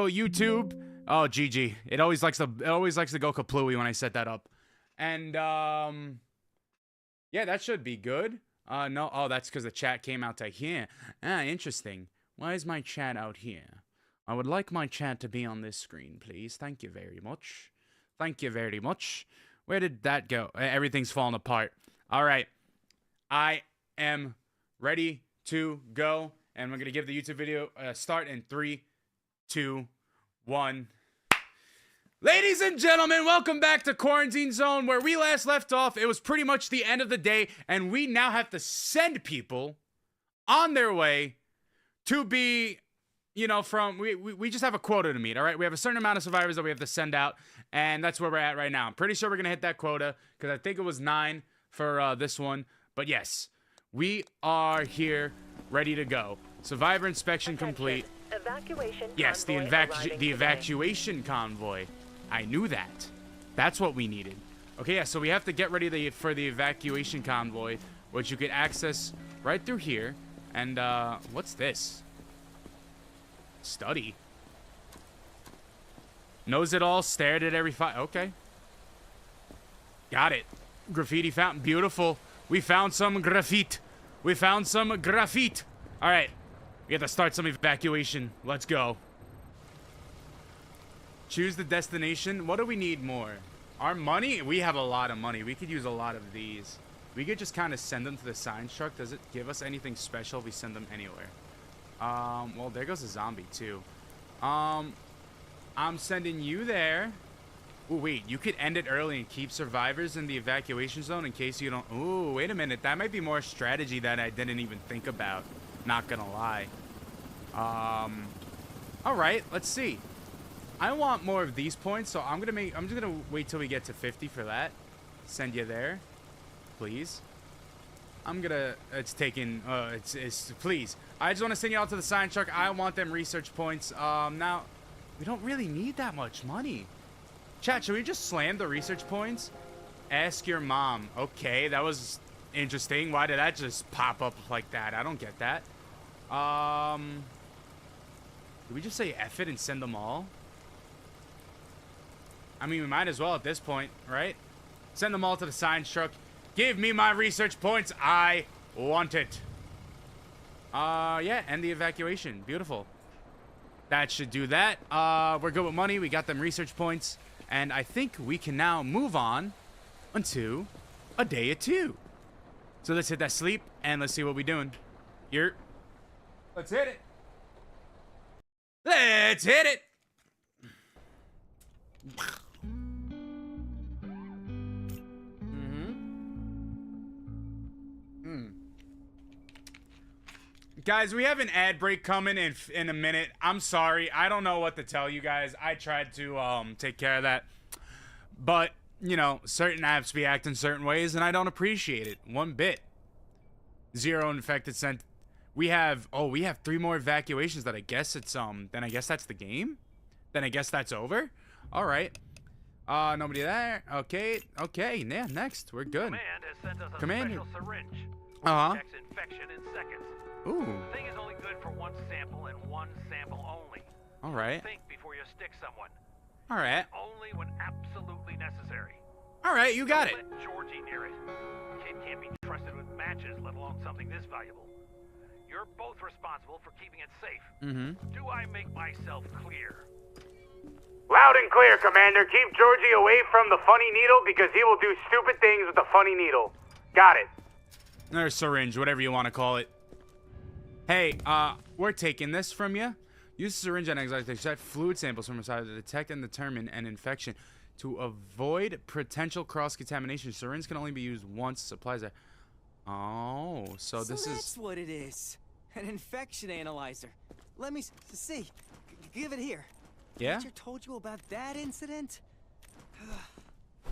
YouTube. Oh, GG. It always likes to go kaplooey when I set that up. And yeah, that should be good. No, oh, that's because the chat came out to here. Ah, interesting. Why is my chat out here? I would like my chat to be on this screen, please. Thank you very much. Thank you very much. Where did that go? Everything's falling apart. All right. I am ready to go. And we're going to give the YouTube video a start in 3, 2, 1. Ladies and gentlemen, welcome back to Quarantine Zone. Where we last left off, it was pretty much the end of the day. And we now have to send people on their way to be, you know, we just have a quota to meet, all right? We have a certain amount of survivors that we have to send out. And that's where we're at right now. I'm pretty sure we're going to hit that quota because I think it was 9 for this one. But yes, we are here ready to go. Survivor inspection complete. Evacuation yes, the evacuation convoy. I knew that. That's what we needed. Okay, yeah, so we have to get ready for the evacuation convoy, which you can access right through here. And, what's this? Study. Knows it all, stared at every okay. Got it. Graffiti fountain, beautiful. We found some graffiti. We found some graffiti. All right. We have to start some evacuation. Let's go. Choose the destination. What do we need more? Our money? We have a lot of money. We could use a lot of these. We could just kind of send them to the science truck. Does it give us anything special if we send them anywhere? Well, there goes a zombie too. I'm sending you there. Ooh, wait, you could end it early and keep survivors in the evacuation zone in case you don't... Ooh, wait a minute. That might be more strategy that I didn't even think about. Not gonna lie. All right, let's see. I want more of these points, so I'm just gonna wait till we get to 50 for that. Send you there, please. Please. I just want to send you out to the science truck. I want them research points. Now, we don't really need that much money. Chat, should we just slam the research points? Ask your mom. Okay, that was interesting. Why did that just pop up like that? I don't get that. Did we just say F it and send them all? I mean, we might as well at this point, right? Send them all to the science truck. Give me my research points. I want it. Yeah, end the evacuation. Beautiful. That should do that. We're good with money. We got them research points. And I think we can now move on onto a day or two. So let's hit that sleep and let's see what we're doing. Here. Let's hit it. Let's hit it. Guys, we have an ad break coming in a minute. I'm sorry. I don't know what to tell you guys. I tried to take care of that. But, you know, certain apps be acting certain ways, and I don't appreciate it one bit. 0 infected sent. We have 3 more evacuations that I guess it's, then I guess that's the game? Then I guess that's over? All right. Nobody there. Okay. Yeah, next. We're good. Command has sent us a Commander. special syringe. Uh-huh. Checks infection in seconds. Ooh. The thing is only good for 1 sample and 1 sample only. All right. Think before you stick someone. All right. Only when absolutely necessary. All right, you got it. Don't let Georgie near it. Kid can't be trusted with matches, let alone something this valuable. You're both responsible for keeping it safe. Do I make myself clear? Loud and clear, Commander. Keep Georgie away from the funny needle because he will do stupid things with the funny needle. Got it. Or syringe, whatever you want to call it. Hey, we're taking this from you. Use the syringe and extract fluid samples from inside to detect and determine an infection. To avoid potential cross-contamination, syringe can only be used once. Supplies are... Oh, so this is... that's what it is. An infection analyzer. Let me see. Give it here. Yeah? Teacher told you about that incident?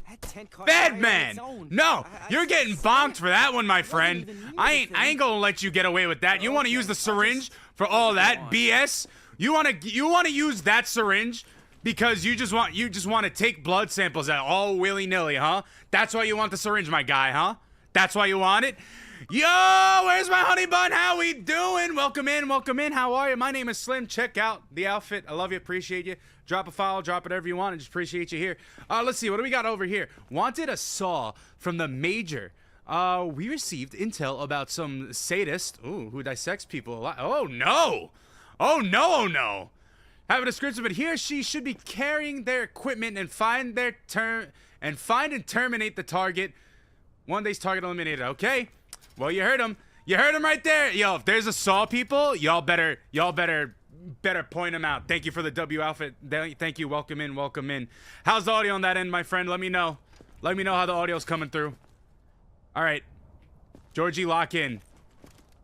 That tent car Bad man! No! You're getting bonked for that one, my friend. I ain't gonna let you get away with that. You wanna use the syringe for all that BS? You wanna use that syringe because you just want to take blood samples out all willy-nilly, huh? That's why you want the syringe, my guy, huh? That's why you want it? Yo, where's my honey bun? How we doing? Welcome in, welcome in. How are you? My name is Slim. Check out the outfit. I love you, appreciate you. Drop a follow, drop whatever you want. I just appreciate you here. Let's see, what do we got over here? Wanted a saw from the Major. We received intel about some sadist, who dissects people a lot. Oh no! Oh no, oh no! Have a description, but he or she should be carrying their equipment and find and terminate the target. One day's target eliminated. Okay. Well, you heard him. You heard him right there. Yo, if there's a saw, people, y'all better point him out. Thank you for the W outfit. Thank you. Welcome in. Welcome in. How's the audio on that end, my friend? Let me know. Let me know how the audio's coming through. All right. Georgie, lock in.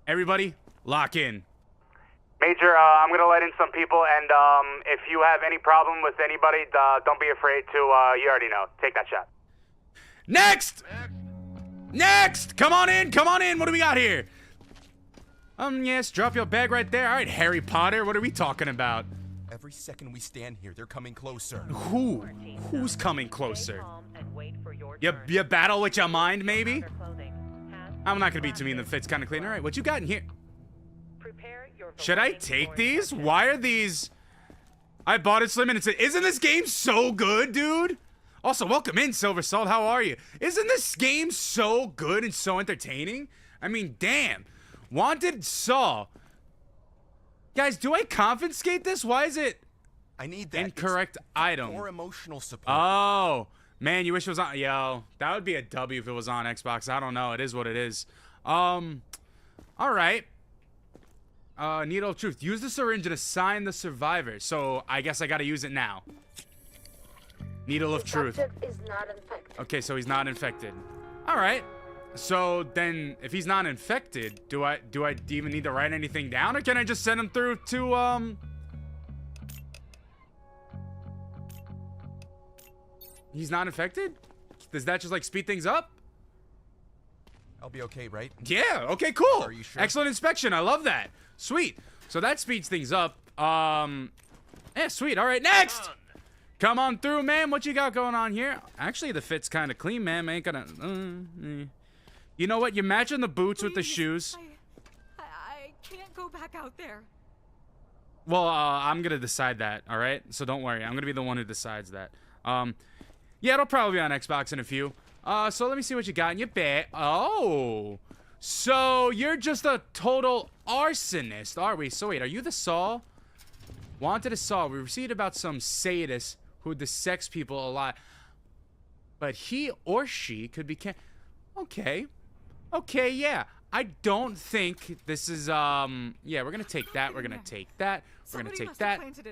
Everybody, lock in. Major, I'm gonna let in some people, and if you have any problem with anybody, don't be afraid to. You already know. Take that shot. Next! Next! Come on in, come on in. What do we got here? Yes, drop your bag right there. All right, Harry Potter, what are we talking about? Every second we stand here, they're coming closer. Who? Who's coming closer? You battle with your mind, maybe? I'm not gonna be too mean, the fit's kind of clean. All right, what you got in here? Should I take these? Why are these? I bought it, Slim, and isn't this game so good, dude? Also, welcome in, Silver Salt. How are you? Isn't this game so good and so entertaining? I mean, damn. Wanted Saw. Guys, do I confiscate this? Why is it I need that. incorrect item? More emotional support. Oh, man, you wish it was on. Yo, that would be a W if it was on Xbox. I don't know. It is what it is. All right. Needle of Truth. Use the syringe and assign the survivor. So I guess I gotta use it now. Needle of Truth. Is not infected. Okay, so he's not infected. All right. So then, if he's not infected, do I even need to write anything down, or can I just send him through to He's not infected? Does that just like speed things up? I'll be okay, right? Yeah. Okay. Cool. Are you sure? Excellent inspection. I love that. Sweet. So that speeds things up. Yeah. Sweet. All right. Next. Come on through, man. What you got going on here? Actually, the fit's kind of clean, man. I ain't gonna. You know what? You're matching the boots with the shoes. I can't go back out there. Well, I'm gonna decide that. All right. So don't worry. I'm gonna be the one who decides that. Yeah, it'll probably be on Xbox in a few. So let me see what you got in your bag. Oh, so you're just a total arsonist, are we? So wait, are you the Saw? Wanted a Saw. We received about some sadist who dissects people a lot, but he or she could be okay, yeah. I don't think this is yeah, we're gonna take that, we're gonna take that, we're gonna take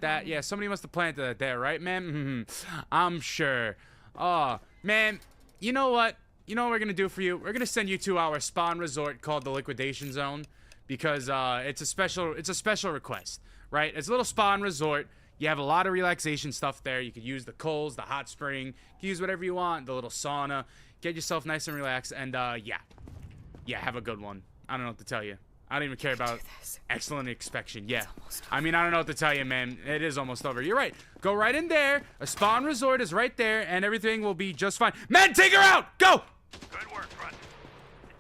that, yeah, somebody must have planted it there, right, man? I'm sure. Oh, man, you know what we're gonna do for you? We're gonna send you to our spawn resort called the Liquidation Zone, because it's a special request, right? It's a little spawn resort. You have a lot of relaxation stuff there. You could use the coals, the hot spring, you can use whatever you want, the little sauna. Get yourself nice and relaxed, and yeah, have a good one. I don't know what to tell you. I don't even care about excellent inspection. Yeah, I mean, I don't know what to tell you, man. It is almost over. You're right. Go right in there. A spawn resort is right there, and everything will be just fine. Men, take her out. Go. Good work, Grunt.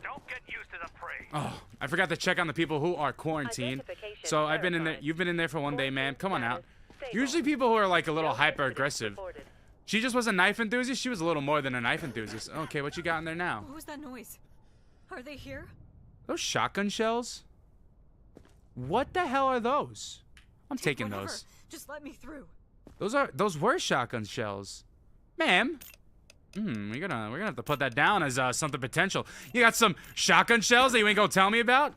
Don't get used to the praise. Oh, I forgot to check on the people who are quarantined. So I've been in there. You've been in there for one day, man. Come on out. Usually people who are like a little hyper aggressive. She just was a knife enthusiast. She was a little more than a knife enthusiast. Okay, what you got in there now? What was that noise? Are they here? Those shotgun shells? What the hell are those? I'm taking Whatever. those. Just let me through. Those were shotgun shells, ma'am. We're gonna have to put that down as something potential. You got some shotgun shells that you ain't gonna tell me about?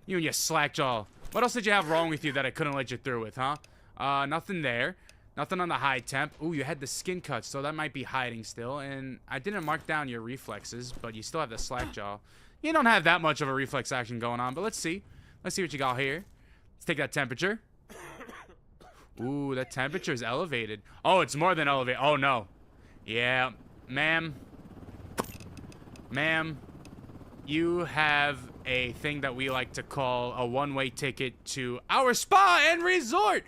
You and your slack jaw. What else did you have wrong with you that I couldn't let you through with, huh? Nothing there. Nothing on the high temp. Ooh, you had the skin cut, so that might be hiding still. And I didn't mark down your reflexes, but you still have the slack jaw. You don't have that much of a reflex action going on, but let's see. Let's see what you got here. Let's take that temperature. Ooh, that temperature is elevated. Oh, it's more than elevated. Oh, no. Yeah, ma'am. Ma'am, you have a thing that we like to call a one-way ticket to our spa and resort.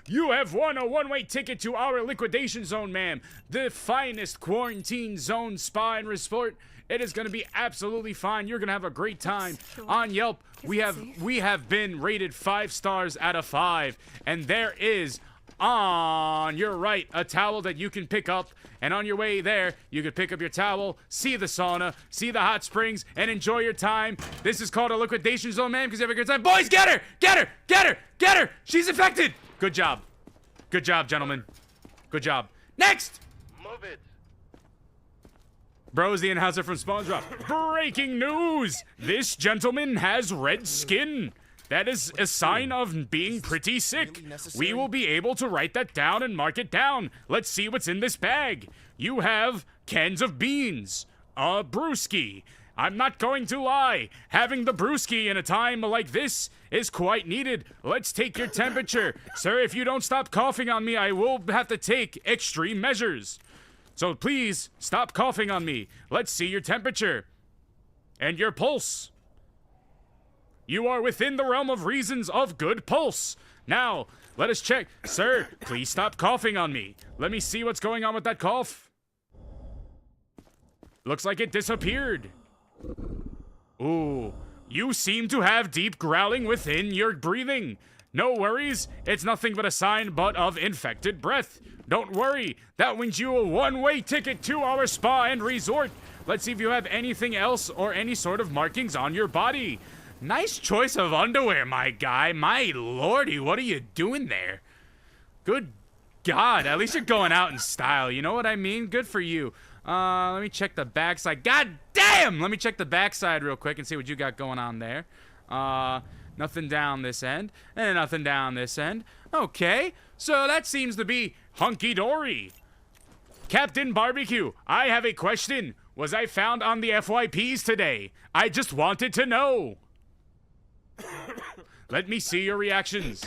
You have won a one-way ticket to our Liquidation Zone, ma'am. The finest quarantine zone spa and resort It is going to be absolutely fine. You're going to have a great time. Sure. On Yelp, Is we it have safe? we have been rated 5 stars out of 5, and there is on your right a towel that you can pick up, and on your way there you can pick up your towel, see the sauna, see the hot springs, and enjoy your time. This is called a liquidation zone, man, because you have a good time. Boys, get her! Get her! Get her! Get her! She's infected! Good job. Good job, gentlemen. Good job. Next! Move it. Bro is the announcer from SpongeBob. Breaking news! This gentleman has red skin. That is a sign of being pretty sick. really necessary? We will be able to write that down and mark it down. Let's see what's in this bag. You have cans of beans, a brewski. I'm not going to lie. Having the brewski in a time like this is quite needed. Let's take your temperature. Sir, if you don't stop coughing on me, I will have to take extreme measures. So please, stop coughing on me. Let's see your temperature. And your pulse. You are within the realm of reasons of good pulse. Now, let us check. Sir, please stop coughing on me. Let me see what's going on with that cough. Looks like it disappeared. Ooh, you seem to have deep growling within your breathing. No worries, it's nothing but a sign but of infected breath. Don't worry, that wins you a one-way ticket to our spa and resort. Let's see if you have anything else or any sort of markings on your body. Nice choice of underwear, my guy. My lordy, what are you doing there? Good God, at least you're going out in style, you know what I mean? Good for you. Let me check the backside. God damn! Let me check the backside real quick and see what you got going on there. Nothing down this end, and nothing down this end. Okay, so that seems to be hunky-dory. Captain Barbecue, I have a question. Was I found on the FYPs today? I just wanted to know. Let me see your reactions.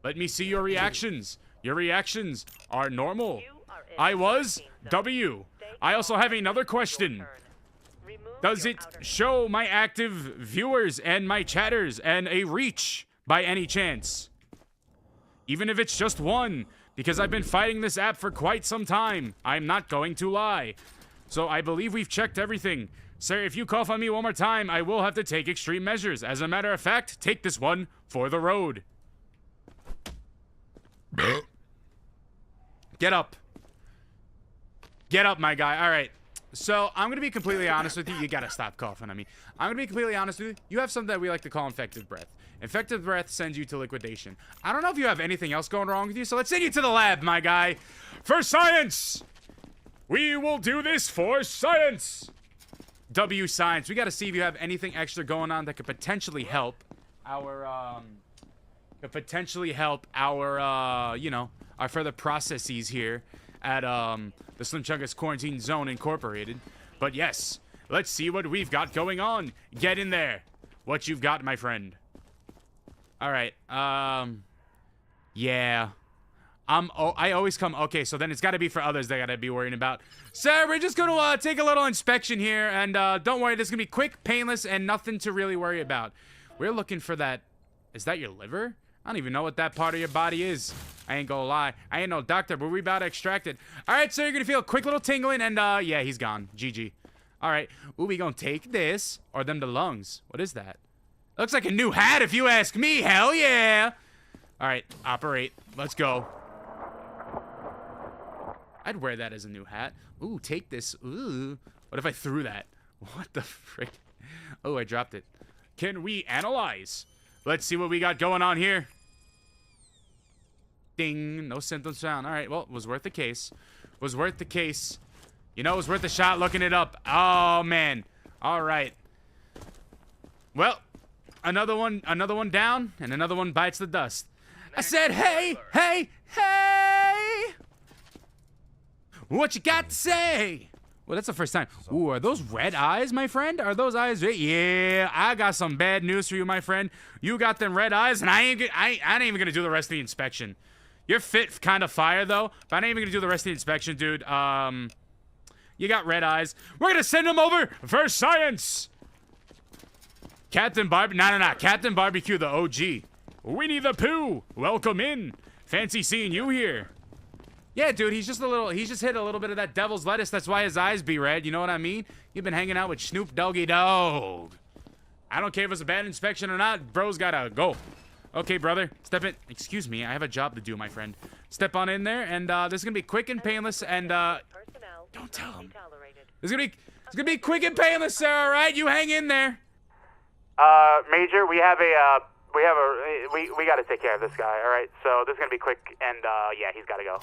Let me see your reactions. Your reactions are normal. I was W. I also have another question. Does it show my active viewers and my chatters and a reach by any chance? Even if it's just one, because I've been fighting this app for quite some time. I'm not going to lie. So I believe we've checked everything. Sir, if you cough on me one more time, I will have to take extreme measures. As a matter of fact, take this one for the road. Get up. Get up, my guy. All right. So I'm going to be completely honest with you. You got to stop coughing on me. I'm going to be completely honest with you. You have something that we like to call infected breath. Infected breath sends you to liquidation. I don't know if you have anything else going wrong with you, so let's send you to the lab, my guy. For science! We will do this for science! W science. We got to see if you have anything extra going on that could potentially help our, you know, our further processes here at, the Slim Chungus Quarantine Zone Incorporated. But yes, let's see what we've got going on. Get in there. What you've got, my friend. All right. Yeah. I always come. Okay, so then it's got to be for others they got to be worrying about. Sir, we're just going to take a little inspection here. And don't worry, this is going to be quick, painless, and nothing to really worry about. We're looking for that. Is that your liver? I don't even know what that part of your body is. I ain't gonna lie. I ain't no doctor, but we about to extract it. All right, so you're gonna feel a quick little tingling, and yeah, he's gone. GG. All right. Ooh, we gonna take this, or them the lungs. What is that? Looks like a new hat, if you ask me. Hell yeah. All right, operate. Let's go. I'd wear that as a new hat. Ooh, take this. Ooh. What if I threw that? What the frick? Oh, I dropped it. Can we analyze? Let's see what we got going on here. Ding. No symptoms found. All right. Well, it was worth the case. Was worth the case. You know, it was worth a shot looking it up. Oh, man. All right. Well, another one down, and another one bites the dust. I said, hey, hey, hey. What you got to say? Well, that's the first time. Ooh, are those red eyes, my friend? Are those eyes red? Yeah, I got some bad news for you, my friend. You got them red eyes, and I ain't even gonna do the rest of the inspection. You're fit kind of fire, though, but I ain't even gonna do the rest of the inspection, dude. You got red eyes. We're gonna send them over for science. Captain Captain Barbecue, the OG. Winnie the Pooh, welcome in. Fancy seeing you here. Yeah, dude, he's just hit a little bit of that devil's lettuce. That's why his eyes be red. You know what I mean? You've been hanging out with Snoop Doggy Dogg. I don't care if it's a bad inspection or not. Bro's gotta go. Okay, brother, step in. Excuse me, I have a job to do, my friend. Step on in there, and this is gonna be quick and painless. And don't tell him. It's gonna be quick and painless, sir. All right, you hang in there. Major, we gotta take care of this guy. All right, so this is gonna be quick, and yeah, he's gotta go.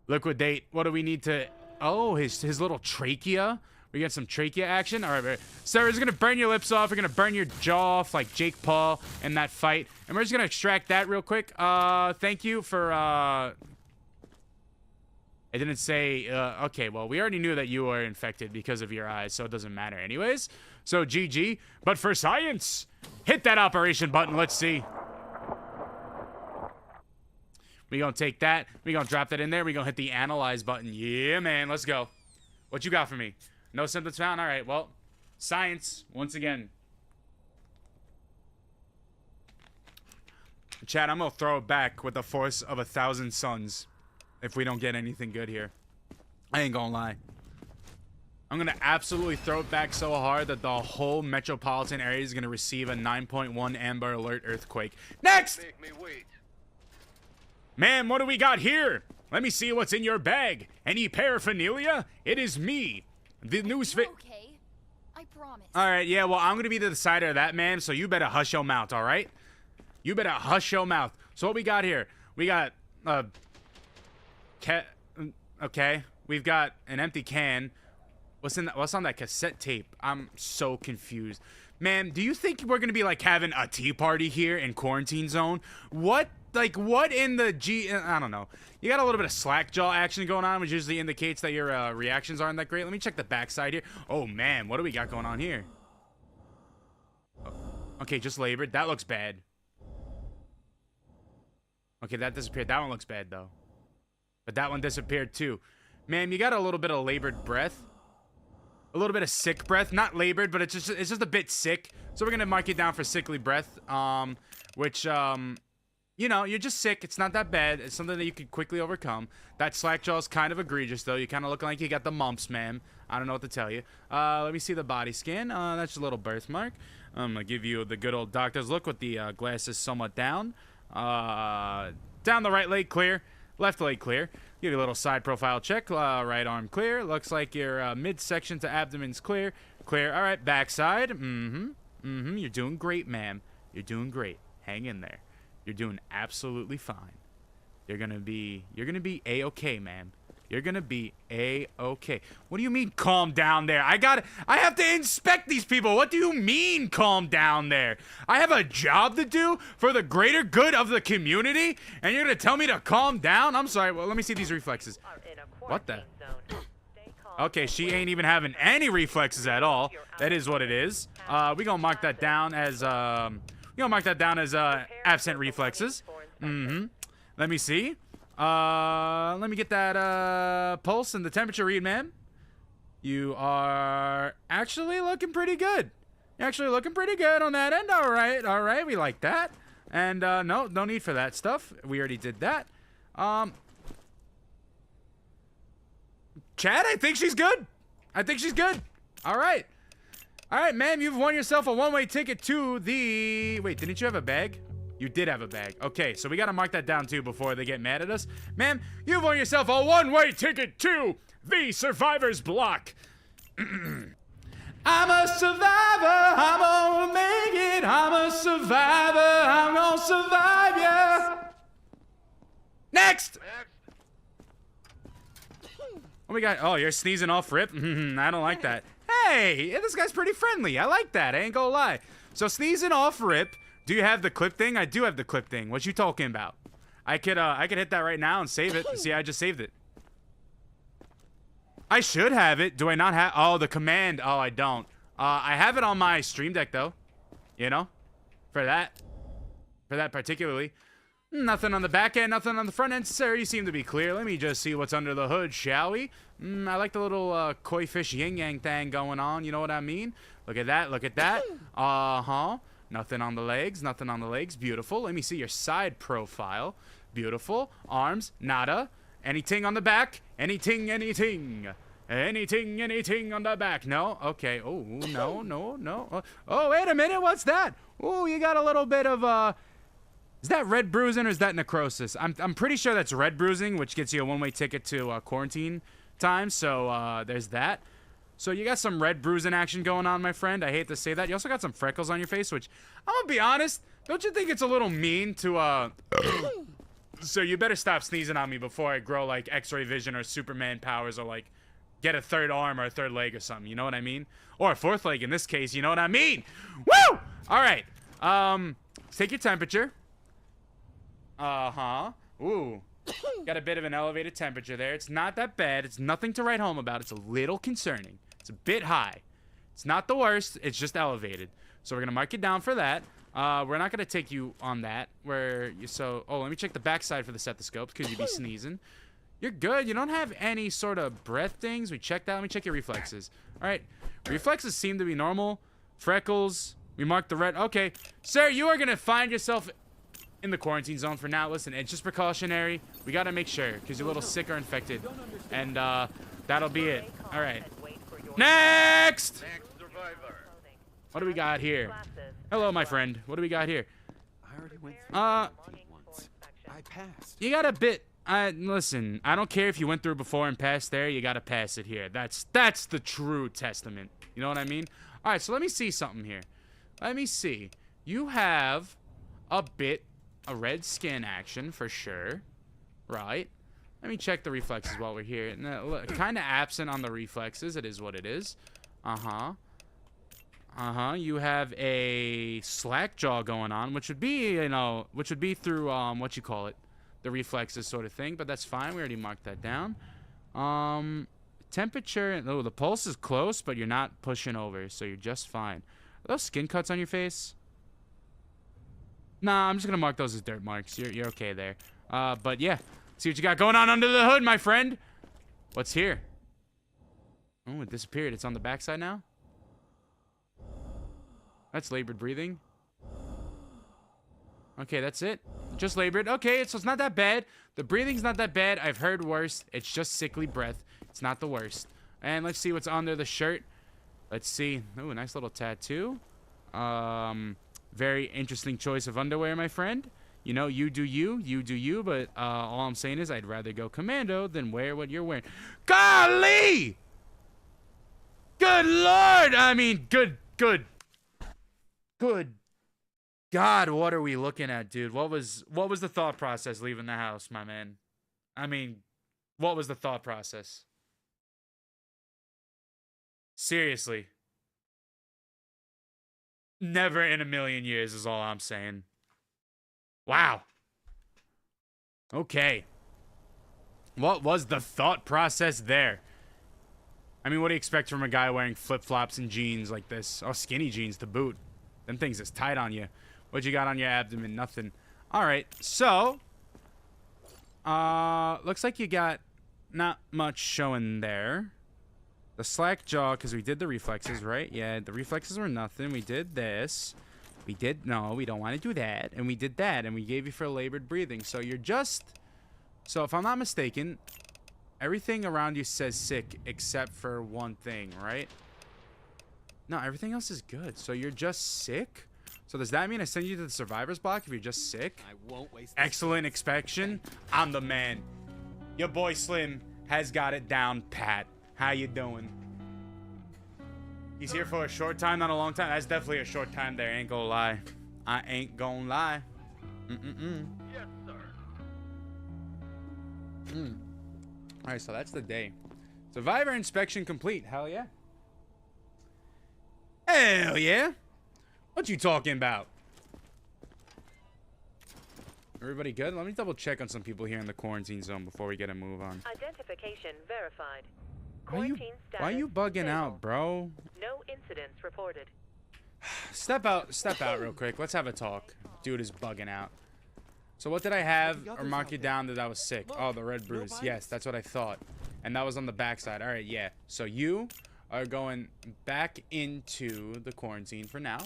Liquidate. What do we need to? Oh, his little trachea. We got some trachea action. All right, sir, we're just gonna burn your lips off. We're gonna burn your jaw off like Jake Paul in that fight, and we're just gonna extract that real quick. Thank you for. It didn't say. Okay, well, we already knew that you were infected because of your eyes, so it doesn't matter, anyways. So GG. But for science, hit that operation button. Let's see. We gonna take that. We gonna drop that in there. We gonna hit the analyze button. Yeah, man. Let's go. What you got for me? No symptoms found? All right, well, science, once again. Chad, I'm gonna throw it back with the force of 1,000 suns if we don't get anything good here. I ain't gonna lie. I'm gonna absolutely throw it back so hard that the whole metropolitan area is gonna receive a 9.1 Amber Alert earthquake. Next! Make me wait. Ma'am, what do we got here? Let me see what's in your bag. Any paraphernalia? It is me. The news fit. Okay, I promise. All right, yeah, well, I'm going to be the decider of that, man, so you better hush your mouth, all right? You better hush your mouth. So what we got here? We got, okay. We've got an empty can. What's on that cassette tape? I'm so confused. Man, do you think we're going to be, like, having a tea party here in Quarantine Zone? What in the I don't know. You got a little bit of slack jaw action going on, which usually indicates that your reactions aren't that great. Let me check the backside here. Oh, man, what do we got going on here? Oh, okay, just labored. That looks bad. Okay, that disappeared. That one looks bad, though. But that one disappeared, too. Man, you got a little bit of labored breath. A little bit of sick breath. Not labored, but it's just a bit sick. So we're going to mark it down for sickly breath, which, you know, you're just sick. It's not that bad. It's something that you can quickly overcome. That slack jaw is kind of egregious, though. You kind of look like you got the mumps, ma'am. I don't know what to tell you. Let me see the body scan. That's a little birthmark. I'm going to give you the good old doctor's look with the glasses somewhat down. Down the right leg, clear. Left leg, clear. Give you a little side profile check. Right arm, clear. Looks like your midsection to abdomen's clear. Clear. All right, backside. You're doing great, ma'am. You're doing great. Hang in there. You're doing absolutely fine. You're gonna be A-okay, ma'am. You're gonna be A-okay. What do you mean, calm down there? I have to inspect these people. What do you mean, calm down there? I have a job to do for the greater good of the community, and you're gonna tell me to calm down? I'm sorry. Well, let me see these reflexes. What the? Okay, she ain't even having any reflexes at all. That is what it is. We gonna mark that down as absent reflexes. Let me see. Let me get that pulse and the temperature read, ma'am. You are actually looking pretty good. You're actually looking pretty good on that end. All right, we like that. And no need for that stuff. We already did that. Chad, I think she's good. All right, ma'am, you've won yourself a one-way ticket to the... Wait, didn't you have a bag? You did have a bag. Okay, so we gotta mark that down, too, before they get mad at us. Ma'am, you've won yourself a one-way ticket to the Survivor's Block. I'm a survivor. I'm gonna make it. I'm a survivor. I'm gonna survive, yeah. Next! What we got? Oh, you're sneezing off rip? I don't like that. Hey, this guy's pretty friendly. I like that. I ain't gonna lie. So sneezing off rip. Do you have the clip thing? I do have the clip thing. What you talking about? I could hit that right now and save it. See, I just saved it. I should have it. Do I not have? Oh, the command. Oh, I don't. I have it on my Stream Deck though. You know, for that particularly. Nothing on the back end, nothing on the front end, sir. You seem to be clear. Let me just see what's under the hood, shall we? I like the little koi fish yin-yang thing going on. You know what I mean? Look at that. Look at that. Nothing on the legs. Nothing on the legs. Beautiful. Let me see your side profile. Beautiful. Arms. Nada. Anything on the back? Anything on the back? No? Okay. Oh, no. Oh, wait a minute. What's that? Oh, you got a little bit of, is that red bruising or is that necrosis? I'm pretty sure that's red bruising, which gets you a one-way ticket to quarantine time. So, there's that. So you got some red bruising action going on, my friend. I hate to say that. You also got some freckles on your face, which, I'm gonna be honest, don't you think it's a little mean to, So you better stop sneezing on me before I grow, like, X-ray vision or Superman powers or, like, get a third arm or a third leg or something. You know what I mean? Or a fourth leg in this case. You know what I mean? Woo! All right. Take your temperature. Uh-huh. Ooh. Got a bit of an elevated temperature there. It's not that bad. It's nothing to write home about. It's a little concerning. It's a bit high. It's not the worst. It's just elevated. So we're going to mark you down for that. We're not going to take you on that. Oh, let me check the backside for the stethoscopes because you'd be sneezing. You're good. You don't have any sort of breath things. We checked that. Let me check your reflexes. All right. Reflexes seem to be normal. Freckles. We marked the red. Okay. Sir, you are going to find yourself in the quarantine zone for now. Listen, it's just precautionary. We got to make sure because you're a little sick or infected. And that'll be it. All right. Next! What do we got here? Hello, my friend. What do we got here? I already went through quarantine once. I passed. You got a bit. Listen, I don't care if you went through before and passed there. You got to pass it here. That's the true testament. You know what I mean? All right, so let me see something here. Let me see. You have a red skin action for sure. Right. Let me check the reflexes while we're here. Kind of absent on the reflexes. It is what it is. Uh-huh. You have a slack jaw going on, which would be, through, what you call it, the reflexes sort of thing, but that's fine. We already marked that down. Temperature, oh, the pulse is close, but you're not pushing over, so you're just fine. Are those skin cuts on your face? Nah, I'm just gonna mark those as dirt marks. You're okay there. But yeah, see what you got going on under the hood, my friend. What's here? Oh, it disappeared. It's on the backside now? That's labored breathing. Okay, that's it. Just labored. Okay, so it's not that bad. The breathing's not that bad. I've heard worse. It's just sickly breath. It's not the worst. And let's see what's under the shirt. Let's see. Ooh, nice little tattoo. Very interesting choice of underwear, my friend. You know, you do you, but all I'm saying is I'd rather go commando than wear what you're wearing. Golly! Good Lord! I mean, good God, what are we looking at, dude? What was the thought process leaving the house, my man? I mean, what was the thought process? Seriously. Never in a million years is all I'm saying. Wow. Okay. What was the thought process there? I mean, what do you expect from a guy wearing flip-flops and jeans like this? Oh, skinny jeans to boot. Them things is tight on you. What you got on your abdomen? Nothing. All right. So, looks like you got not much showing there. The slack jaw, because we did the reflexes, right? Yeah, the reflexes were nothing. We did this. No, we don't want to do that. And we did that, and we gave you for labored breathing. So you're just, so if I'm not mistaken, everything around you says sick except for one thing, right? No, everything else is good. So you're just sick? So does that mean I send you to the survivor's block if you're just sick? I won't waste. Excellent inspection. I'm the man. Your boy Slim has got it down pat. How you doing? He's here for a short time, not a long time. That's definitely a short time there. Ain't gonna lie. I ain't gonna lie. Yes, sir. All right, so that's the day. Survivor inspection complete. Hell yeah. Hell yeah. What you talking about? Everybody good? Let me double check on some people here in the quarantine zone before we get a move on. Identification verified. Why you bugging out, bro? No incidents reported. Step out real quick. Let's have a talk. Dude is bugging out. So what did I have or mark you down that I was sick? Oh, the red bruise. Yes, that's what I thought. And that was on the backside. All right, yeah. So you are going back into the quarantine for now.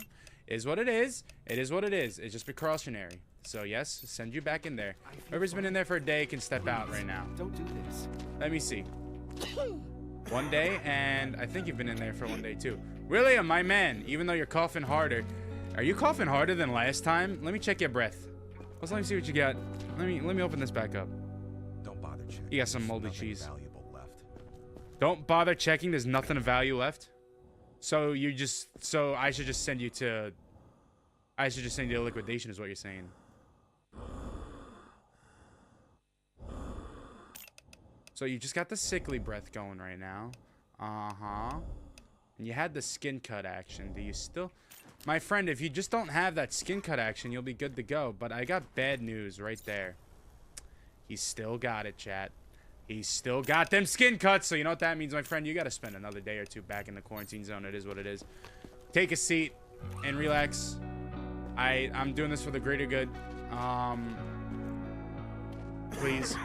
Is what it is. It is what it is. It's just precautionary. So yes, send you back in there. Whoever's been in there for a day can step out right now. Don't do this. Let me see. 1 day, and I think you've been in there for 1 day too. William, my man, even though you're coughing harder. Are you coughing harder than last time? Let me check your breath. Let's let me see what you got. Let me open this back up. Don't bother checking. You got some There's moldy nothing cheese. valuable left. Don't bother checking. There's nothing of value left. So I should just send you to liquidation is what you're saying. So you just got the sickly breath going right now. Uh-huh. And you had the skin cut action. Do you still... My friend, if you just don't have that skin cut action, you'll be good to go. But I got bad news right there. He's still got it, chat. He's still got them skin cuts. So you know what that means, my friend? You got to spend another day or two back in the quarantine zone. It is what it is. Take a seat and relax. I'm doing this for the greater good. Please.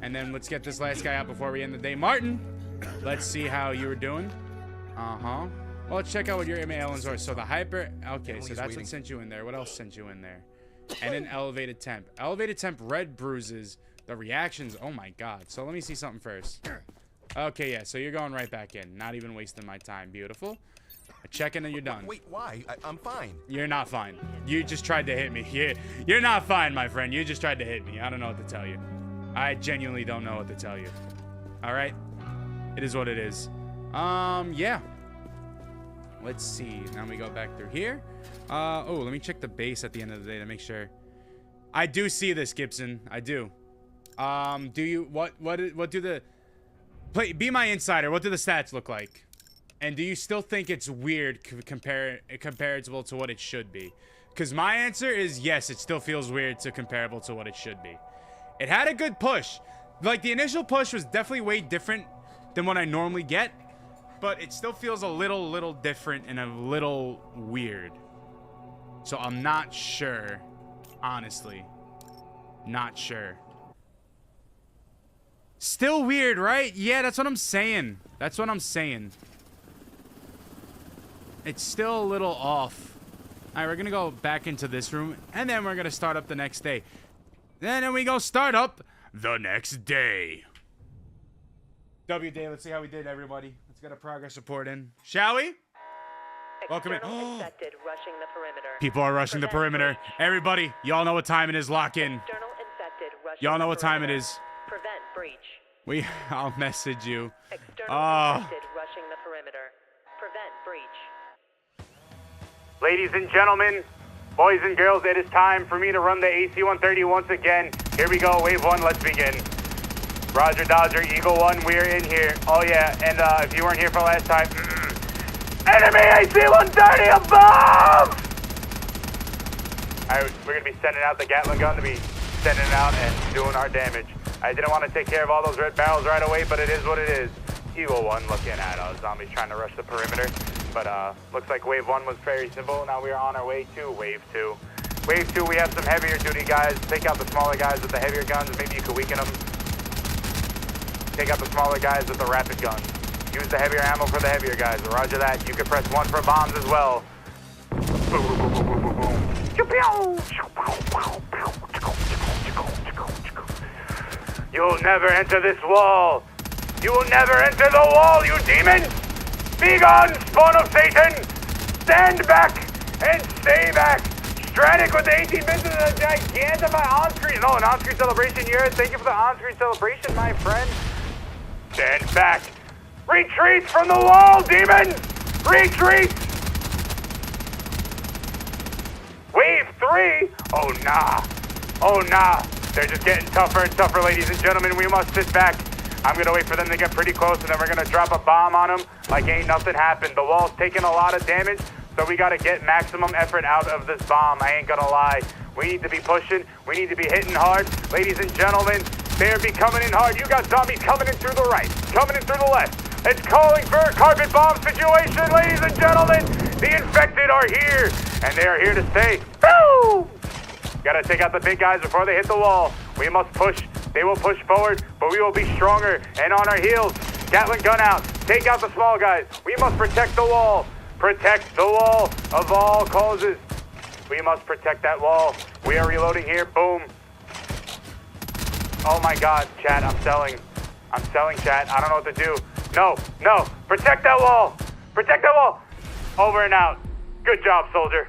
And then let's get this last guy out before we end the day. Martin, let's see how you were doing. Uh-huh. Well, let's check out what your ailments are. So the hyper... Okay, so that's what sent you in there. What else sent you in there? And an elevated temp. Elevated temp, red bruises. The reactions... Oh, my God. So let me see something first. Okay, yeah. So you're going right back in. Not even wasting my time. Beautiful. Check in and you're done. Wait, why? I'm fine. You're not fine. You just tried to hit me. You're not fine, my friend. You just tried to hit me. I don't know what to tell you. I genuinely don't know what to tell you. All right? It is what it is. Yeah. Let's see. Now we go back through here. Oh, let me check the base at the end of the day to make sure. I do see this, Gibson. I do. Do you... What do the... Be my insider. What do the stats look like? And do you still think it's weird comparable to what it should be? Because my answer is yes, it still feels weird to comparable to what it should be. It had a good push. Like, the initial push was definitely way different than what I normally get. But it still feels a little different and a little weird. So I'm not sure. Honestly. Not sure. Still weird, right? Yeah, that's what I'm saying. That's what I'm saying. It's still a little off. All right, we're going to go back into this room. And then we're going to start up the next day. Then we go start up the next day. W day, let's see how we did, everybody. Let's get a progress report in. Shall we? Welcome in. Infected rushing the perimeter. People are rushing the perimeter. Everybody, y'all know what time it is. Lock in. External infected rushing Y'all know the what time it perimeter. is. Prevent breach. I'll message you. External infected rushing the perimeter. Prevent breach. Ladies and gentlemen, boys and girls, it is time for me to run the AC-130 once again. Here we go, wave one, let's begin. Roger, Dodger, Eagle 1, we're in here. Oh yeah, and if you weren't here for last time, enemy AC-130 above! Alright, we're gonna be sending out the Gatling gun to be sending it out and doing our damage. I didn't want to take care of all those red barrels right away, but it is what it is. Eagle 1 looking at zombies trying to rush the perimeter. But looks like wave 1 was very simple. Now we are on our way to wave 2. Wave 2, we have some heavier duty guys. Take out the smaller guys with the heavier guns. Maybe you could weaken them. Take out the smaller guys with the rapid guns. Use the heavier ammo for the heavier guys. Roger that. You can press 1 for bombs as well. Boom, boom, boom, boom, boom, boom. You'll never enter this wall. You will never enter the wall, you demon! Be gone, spawn of Satan! Stand back and stay back! Stratic with the 18 bits of the Gigantify on-screen. Oh, an on-screen celebration here. Thank you for the on-screen celebration, my friend. Stand back. Retreat from the wall, demon! Retreat! Wave 3? Oh, nah. Oh, nah. They're just getting tougher and tougher, ladies and gentlemen. We must sit back. I'm going to wait for them to get pretty close, and then we're going to drop a bomb on them like ain't nothing happened. The wall's taking a lot of damage, so we got to get maximum effort out of this bomb. I ain't going to lie. We need to be pushing. We need to be hitting hard. Ladies and gentlemen, they're be coming in hard. You got zombies coming in through the right, coming in through the left. It's calling for a carpet bomb situation, ladies and gentlemen. The infected are here, and they are here to stay. Boom! Got to take out the big guys before they hit the wall. We must push. They will push forward, but we will be stronger and on our heels. Gatling gun out. Take out the small guys. We must protect the wall. Protect the wall of all causes. We must protect that wall. We are reloading here. Boom. Oh my god, chat, I'm selling. I'm selling, chat. I don't know what to do. No, no. Protect that wall. Protect that wall. Over and out. Good job, soldier.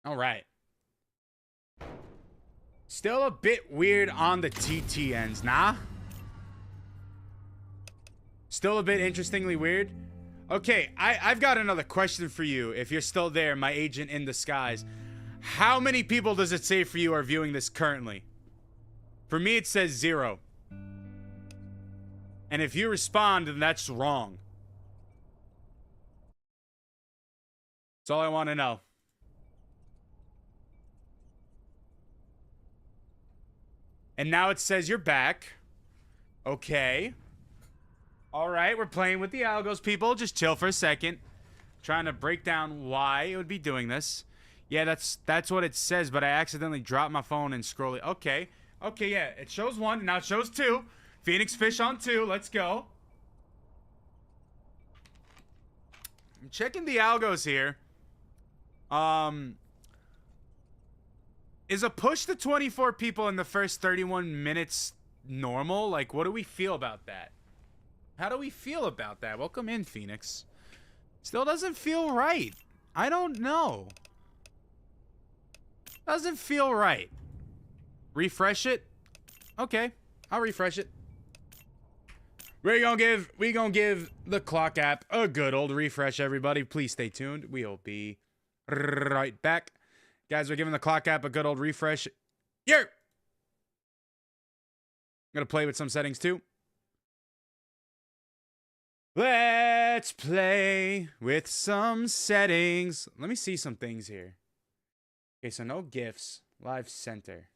All right. Still a bit weird on the TTNs, nah? Still a bit interestingly weird. Okay, I've got another question for you. If you're still there, my agent in disguise. How many people does it say for you are viewing this currently? For me, it says 0. And if you respond, then that's wrong. That's all I want to know. And now it says you're back. Okay. All right, we're playing with the algos, people. Just chill for a second. Trying to break down why it would be doing this. Yeah, that's what it says, but I accidentally dropped my phone and scroll it. Okay. Okay, yeah. It shows 1, now it shows 2. Phoenix Fish on 2. Let's go. I'm checking the algos here. Is a push to 24 people in the first 31 minutes normal? Like, what do we feel about that? How do we feel about that? Welcome in, Phoenix. Still doesn't feel right. I don't know. Doesn't feel right. Refresh it? Okay, I'll refresh it. We gonna give the clock app a good old refresh, everybody. Please stay tuned. We'll be right back. Guys, we're giving the clock app a good old refresh. Here! I'm gonna play with some settings too. Let's play with some settings. Let me see some things here. Okay, so no GIFs. Live center.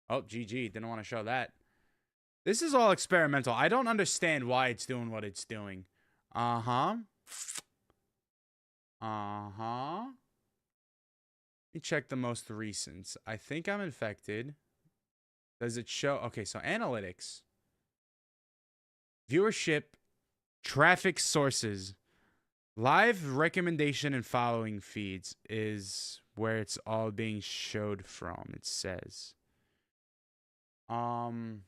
Oh, GG. Didn't want to show that. This is all experimental. I don't understand why it's doing what it's doing. Uh-huh. Uh-huh. Let me check the most recent. I think I'm infected. Does it show? Okay, so analytics. Viewership. Traffic sources. Live recommendation and following feeds is where it's all being showed from, it says. To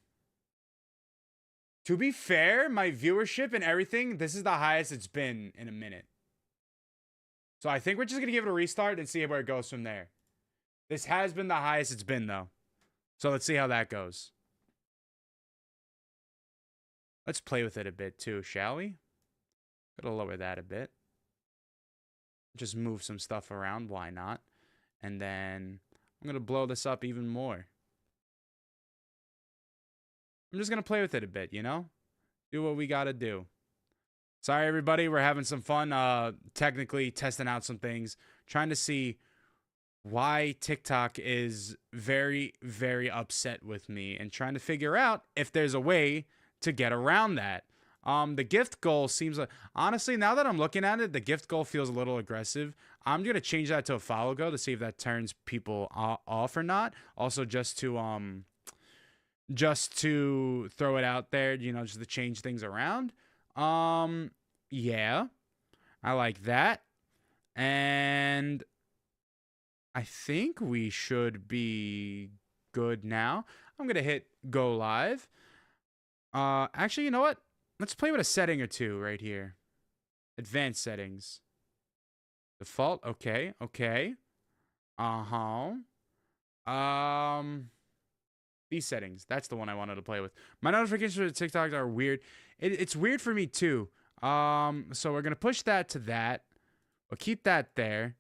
be fair, my viewership and everything, this is the highest it's been in a minute. So I think we're just going to give it a restart and see where it goes from there. This has been the highest it's been, though. So let's see how that goes. Let's play with it a bit, too, shall we? Gotta lower that a bit. Just move some stuff around. Why not? And then I'm going to blow this up even more. I'm just going to play with it a bit, you know? Do what we got to do. Sorry, everybody. We're having some fun technically testing out some things. Trying to see why TikTok is very, very upset with me. And trying to figure out if there's a way to get around that. The gift goal seems like... Honestly, now that I'm looking at it, the gift goal feels a little aggressive. I'm going to change that to a follow goal to see if that turns people off or not. Also, just to throw it out there, you know, just to change things around. Yeah, I like that. And I think we should be good now. I'm going to hit go live. Actually, you know what? Let's play with a setting or two right here. Advanced settings. Default. Okay. Okay. Uh-huh. These settings. That's the one I wanted to play with. My notifications for TikTok are weird. It's weird for me too. So we're gonna push that to that. We'll keep that there.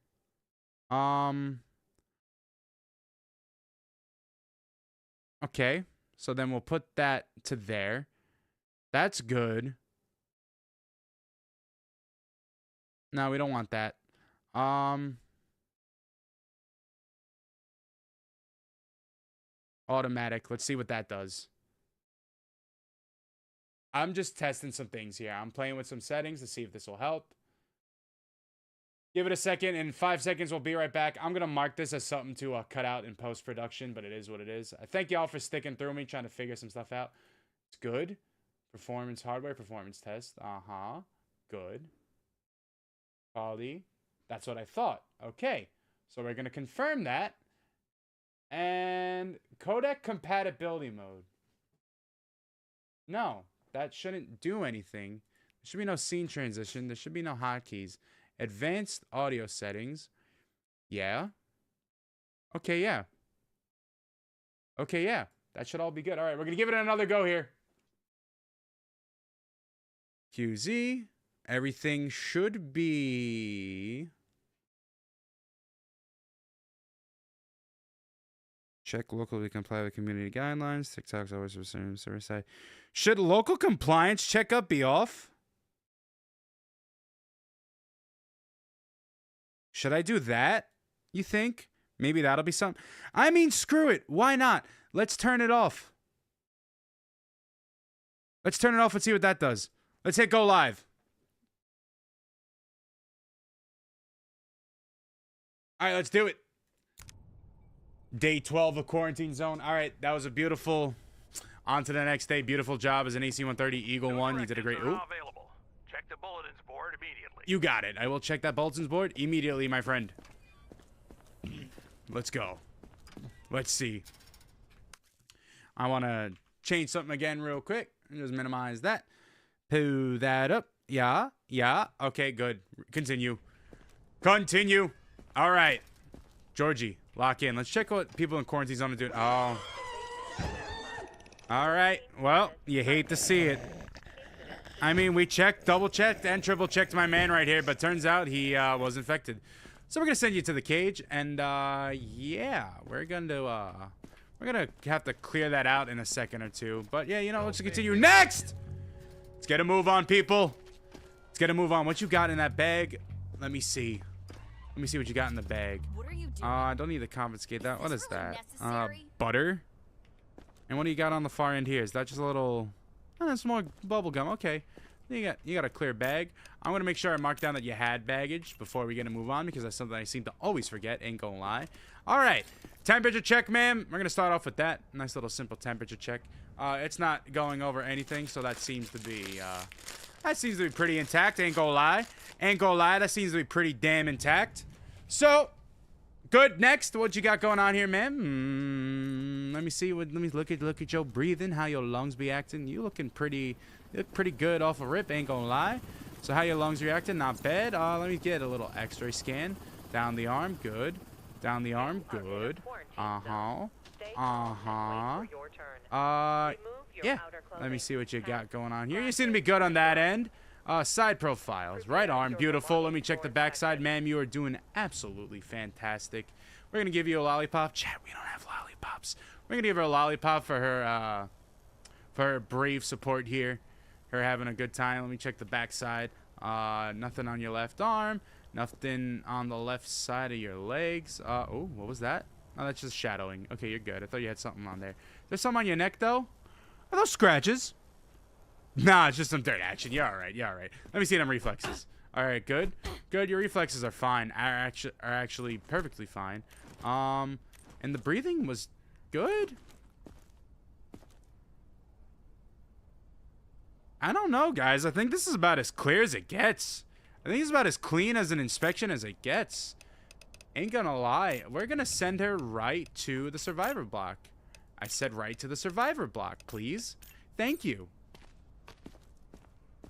Okay. So then we'll put that to there. That's good. No, we don't want that. Automatic. Let's see what that does. I'm just testing some things here. I'm playing with some settings to see if this will help. Give it a second. In 5 seconds, we'll be right back. I'm going to mark this as something to cut out in post-production, but it is what it is. I thank y'all for sticking through me, trying to figure some stuff out. It's good. Performance, hardware, performance test. Uh-huh. Good. Quality. That's what I thought. Okay. So we're going to confirm that. And codec compatibility mode. No, that shouldn't do anything. There should be no scene transition. There should be no hotkeys. Advanced audio settings. Yeah. Okay, yeah. Okay, yeah. That should all be good. All right, we're going to give it another go here. QZ. Everything should be... Check locally comply with community guidelines. TikTok's always resume service side. Should local compliance checkup be off? Should I do that? You think? Maybe that'll be something. I mean, screw it. Why not? Let's turn it off. Let's turn it off and see what that does. Let's hit go live. All right, let's do it. Day 12 of Quarantine Zone. All right, that was a beautiful... On to the next day. Beautiful job as an AC-130 Eagle 1. You did a great... Ooh. Check the bulletins board immediately. You got it. I will check that bulletins board immediately, my friend. Let's go. Let's see. I want to change something again real quick. Just minimize that. Pull that up. Yeah. Yeah. Okay, good. Continue. Continue. All right. Georgie, lock in. Let's check what people in Quarantine Zone are doing. Oh. All right. Well, you hate to see it. I mean, we checked, double-checked, and triple-checked my man right here, but turns out he was infected. So we're going to send you to the cage, and, yeah, we're going to have to clear that out in a second or two. But, yeah, you know, let's continue. Next! Let's get a move on, people. Let's get a move on. What you got in that bag? Let me see. Let me see what you got in the bag. What are you doing? I don't need to confiscate that. What is really that? necessary? Butter? And what do you got on the far end here? Is that just a little... Oh, that's more bubble gum. Okay. You got a clear bag. I'm going to make sure I mark down that you had baggage before we get to move on, because that's something I seem to always forget. Ain't gonna lie. All right. Temperature check, ma'am. We're going to start off with that. Nice little simple temperature check. It's not going over anything, so that seems to be pretty intact. Ain't gonna lie. Ain't gonna lie. That seems to be pretty damn intact. So, good. Next, what you got going on here, ma'am? Let me see. Let me look at your breathing. How your lungs be acting. You look pretty good off a rip. Ain't gonna lie. So how your lungs reacting? Not bad. Let me get a little X-ray scan. Down the arm. Good. Down the arm. Good. Yeah. Let me see what you got going on here. You seem to be good on that end. Side profiles. Right arm. Beautiful. Let me check the backside. Ma'am, you are doing absolutely fantastic. We're going to give you a lollipop. Chat, we don't have lollipops. We're going to give her a lollipop for her brave support here. Her having a good time. Let me check the backside. Nothing on your left arm. Nothing on the left side of your legs. Oh, what was that? Oh, that's just shadowing. Okay, you're good. I thought you had something on there. There's something on your neck, though? Are those scratches? Nah, it's just some dirt action. You're all right. You're all right. Let me see them reflexes. All right, good. Good. Your reflexes are fine. Are actually perfectly fine. And the breathing was good. I don't know, guys. I think this is about as clear as it gets. I think it's about as clean as an inspection as it gets. Ain't gonna lie. We're gonna send her right to the survivor block. I said right to the survivor block, please. Thank you.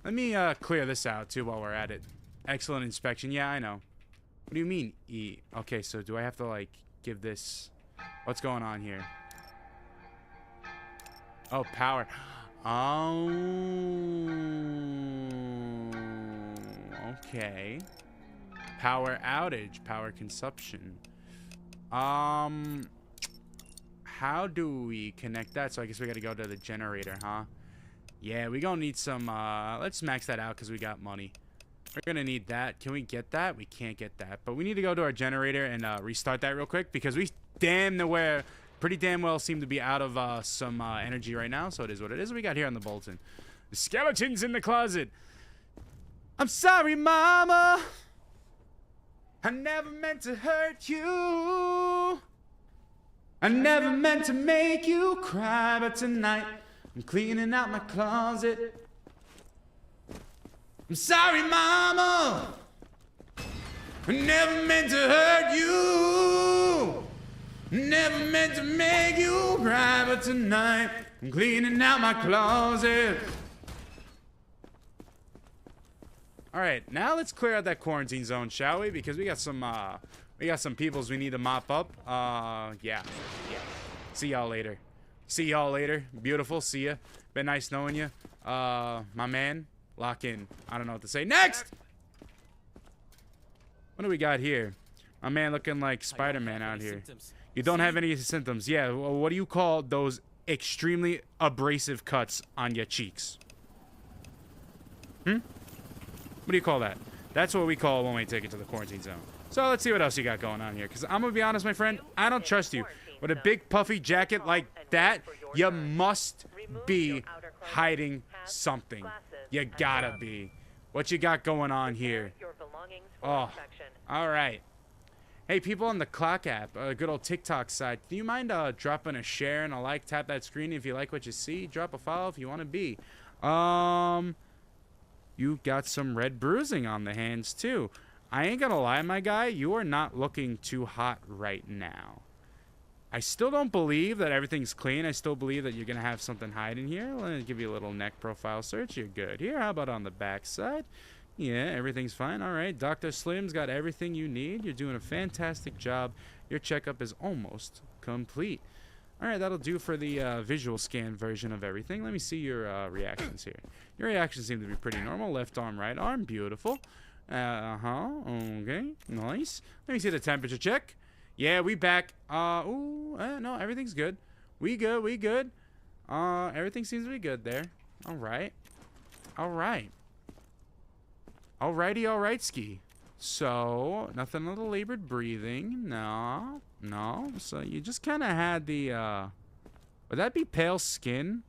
Let me clear this out, too, while we're at it. Excellent inspection. Yeah, I know. What do you mean, E? Okay, so do I have to, like, give this... What's going on here? Oh, power. Oh. Okay. Power outage. Power consumption. How do we connect that? So I guess we gotta go to the generator, huh? Yeah, we gonna need some, let's max that out because we got money. We're gonna need that. Can we get that? We can't get that. But we need to go to our generator and restart that real quick because we pretty damn well seem to be out of some energy right now. So it is what it is. What we got here on the bulletin. The skeletons in the closet. I'm sorry, mama. I never meant to hurt you. I never meant to make you cry, but tonight I'm cleaning out my closet. I'm sorry, mama. Never meant to hurt you. Never meant to make you cry, but tonight I'm cleaning out my closet. All right, now let's clear out that quarantine zone, shall we? Because we got some peoples we need to mop up. Yeah. See y'all later. See y'all later. Beautiful. See ya. Been nice knowing you. My man, lock in. I don't know what to say. Next! What do we got here? My man looking like Spider-Man out here. You don't have any symptoms. Yeah, well, what do you call those extremely abrasive cuts on your cheeks? What do you call that? That's what we call when we take it to the quarantine zone. So let's see what else you got going on here. Because I'm going to be honest, my friend, I don't trust you. With a big puffy jacket like that, you must be hiding something. You gotta be. What you got going on here? Oh, all right. Hey, people on the Clock app, good old TikTok side, do you mind dropping a share and a like? Tap that screen if you like what you see. Drop a follow if you want to be. You got some red bruising on the hands, too. I ain't gonna lie, my guy, you are not looking too hot right now. I still don't believe that everything's clean. I still believe that you're gonna have something hiding here. Let me give you a little neck profile search. You're good. Here, how about on the back side? Yeah, everything's fine. All right, Dr. Slim's got everything you need. You're doing a fantastic job. Your checkup is almost complete. All right, that'll do for the visual scan version of everything. Let me see your reactions here. Your reactions seem to be pretty normal. Left arm, right arm, beautiful. Okay, nice. Let me see the temperature check. Yeah, we back. No, everything's good. We good. Everything seems to be good there. All right. Alrighty, ski. So, nothing on the labored breathing. No. So, you just kind of had the, would that be pale skin?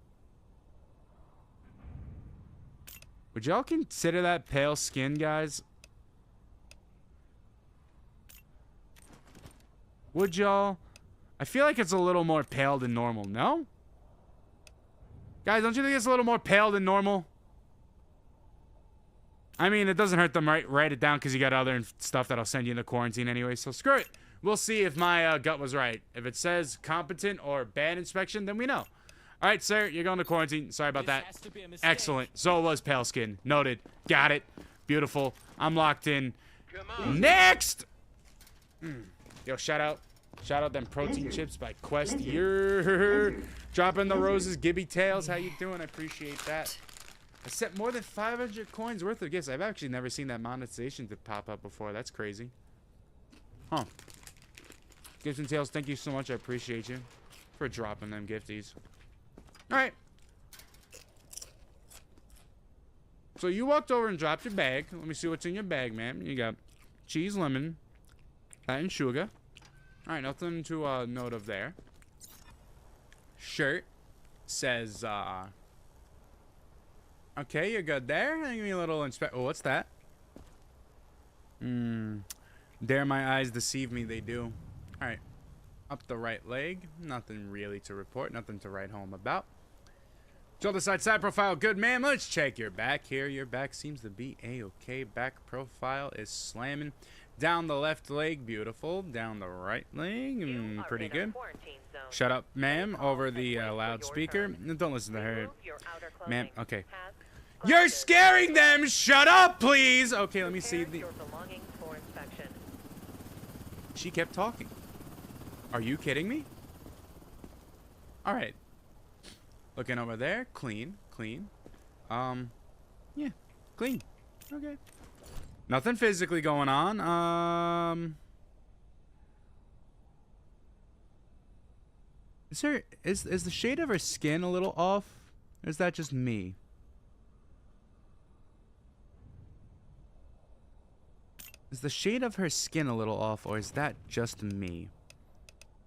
Would y'all consider that pale skin, guys? Would y'all? I feel like it's a little more pale than normal, no? Guys, don't you think it's a little more pale than normal? I mean, it doesn't hurt them write it down because you got other stuff that'll send you into quarantine anyway, so screw it. We'll see if my gut was right. If it says competent or bad inspection, then we know. All right, sir, you're going to quarantine. Sorry about that. Excellent. So it was pale skin. Noted. Got it. Beautiful. I'm locked in. Next! Yo, shout out them protein chips by Quest. You're dropping the roses, Gibby Tails. How you doing? I appreciate that. I sent more than 500 coins worth of gifts. I've actually never seen that monetization to pop up before. That's crazy. Huh. Gifts and Tails, thank you so much. I appreciate you for dropping them gifties. All right. So you walked over and dropped your bag. Let me see what's in your bag, man. You got cheese, lemon, and sugar. All right, nothing to note of there. Shirt says, okay, you're good there. Give me a little inspect. Oh, what's that? Dare my eyes deceive me, they do. All right, up the right leg. Nothing really to report. Nothing to write home about. Shoulder side profile, good man. Let's check your back here. Your back seems to be a-okay. Back profile is slamming. Down the left leg, beautiful. Down the right leg, pretty good. Shut up, ma'am, over the loudspeaker. Don't listen to her. Ma'am, okay. You're scaring them! Shut up, please! Okay, let me see the... She kept talking. Are you kidding me? Alright. Looking over there. Clean. Yeah. Clean. Okay. Nothing physically going on. Is the shade of her skin a little off? Or is that just me? Is the shade of her skin a little off, or is that just me?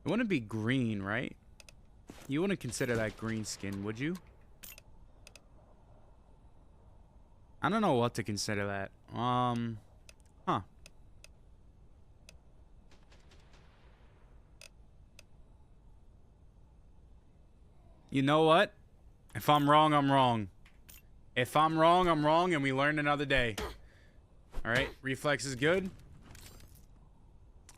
It wouldn't be green, right? You wouldn't consider that green skin, would you? I don't know what to consider that. Huh. You know what? If I'm wrong, I'm wrong. If I'm wrong, I'm wrong, and we learn another day. Alright, reflex is good.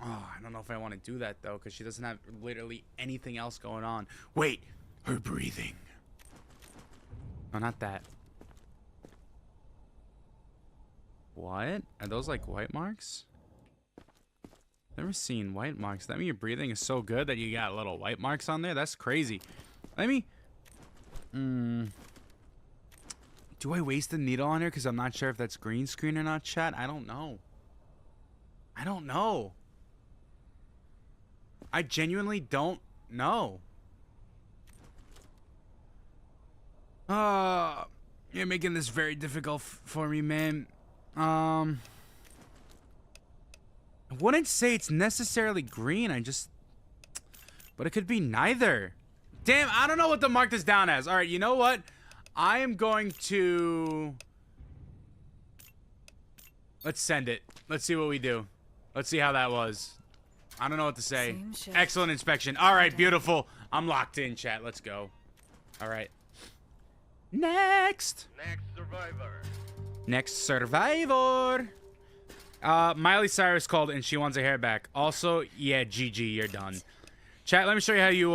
Oh, I don't know if I want to do that, though, because she doesn't have literally anything else going on. Wait, her breathing. No, not that. What? Are those like white marks? Never seen white marks. That mean your breathing is so good that you got little white marks on there? That's crazy. Let me... Do I waste the needle on her? Because I'm not sure if that's green screen or not, chat. I don't know. I don't know. I genuinely don't know. You're making this very difficult for me, man. I wouldn't say it's necessarily green. But it could be neither. Damn, I don't know what to mark this down as. All right, you know what? I am going to... Let's send it. Let's see what we do. Let's see how that was. I don't know what to say. Excellent inspection. All right, beautiful. I'm locked in, chat. Let's go. All right. Next. Next survivor. Next survivor. Miley Cyrus called and she wants her hair back. Also, yeah, GG, you're done. Chat, let me show you how you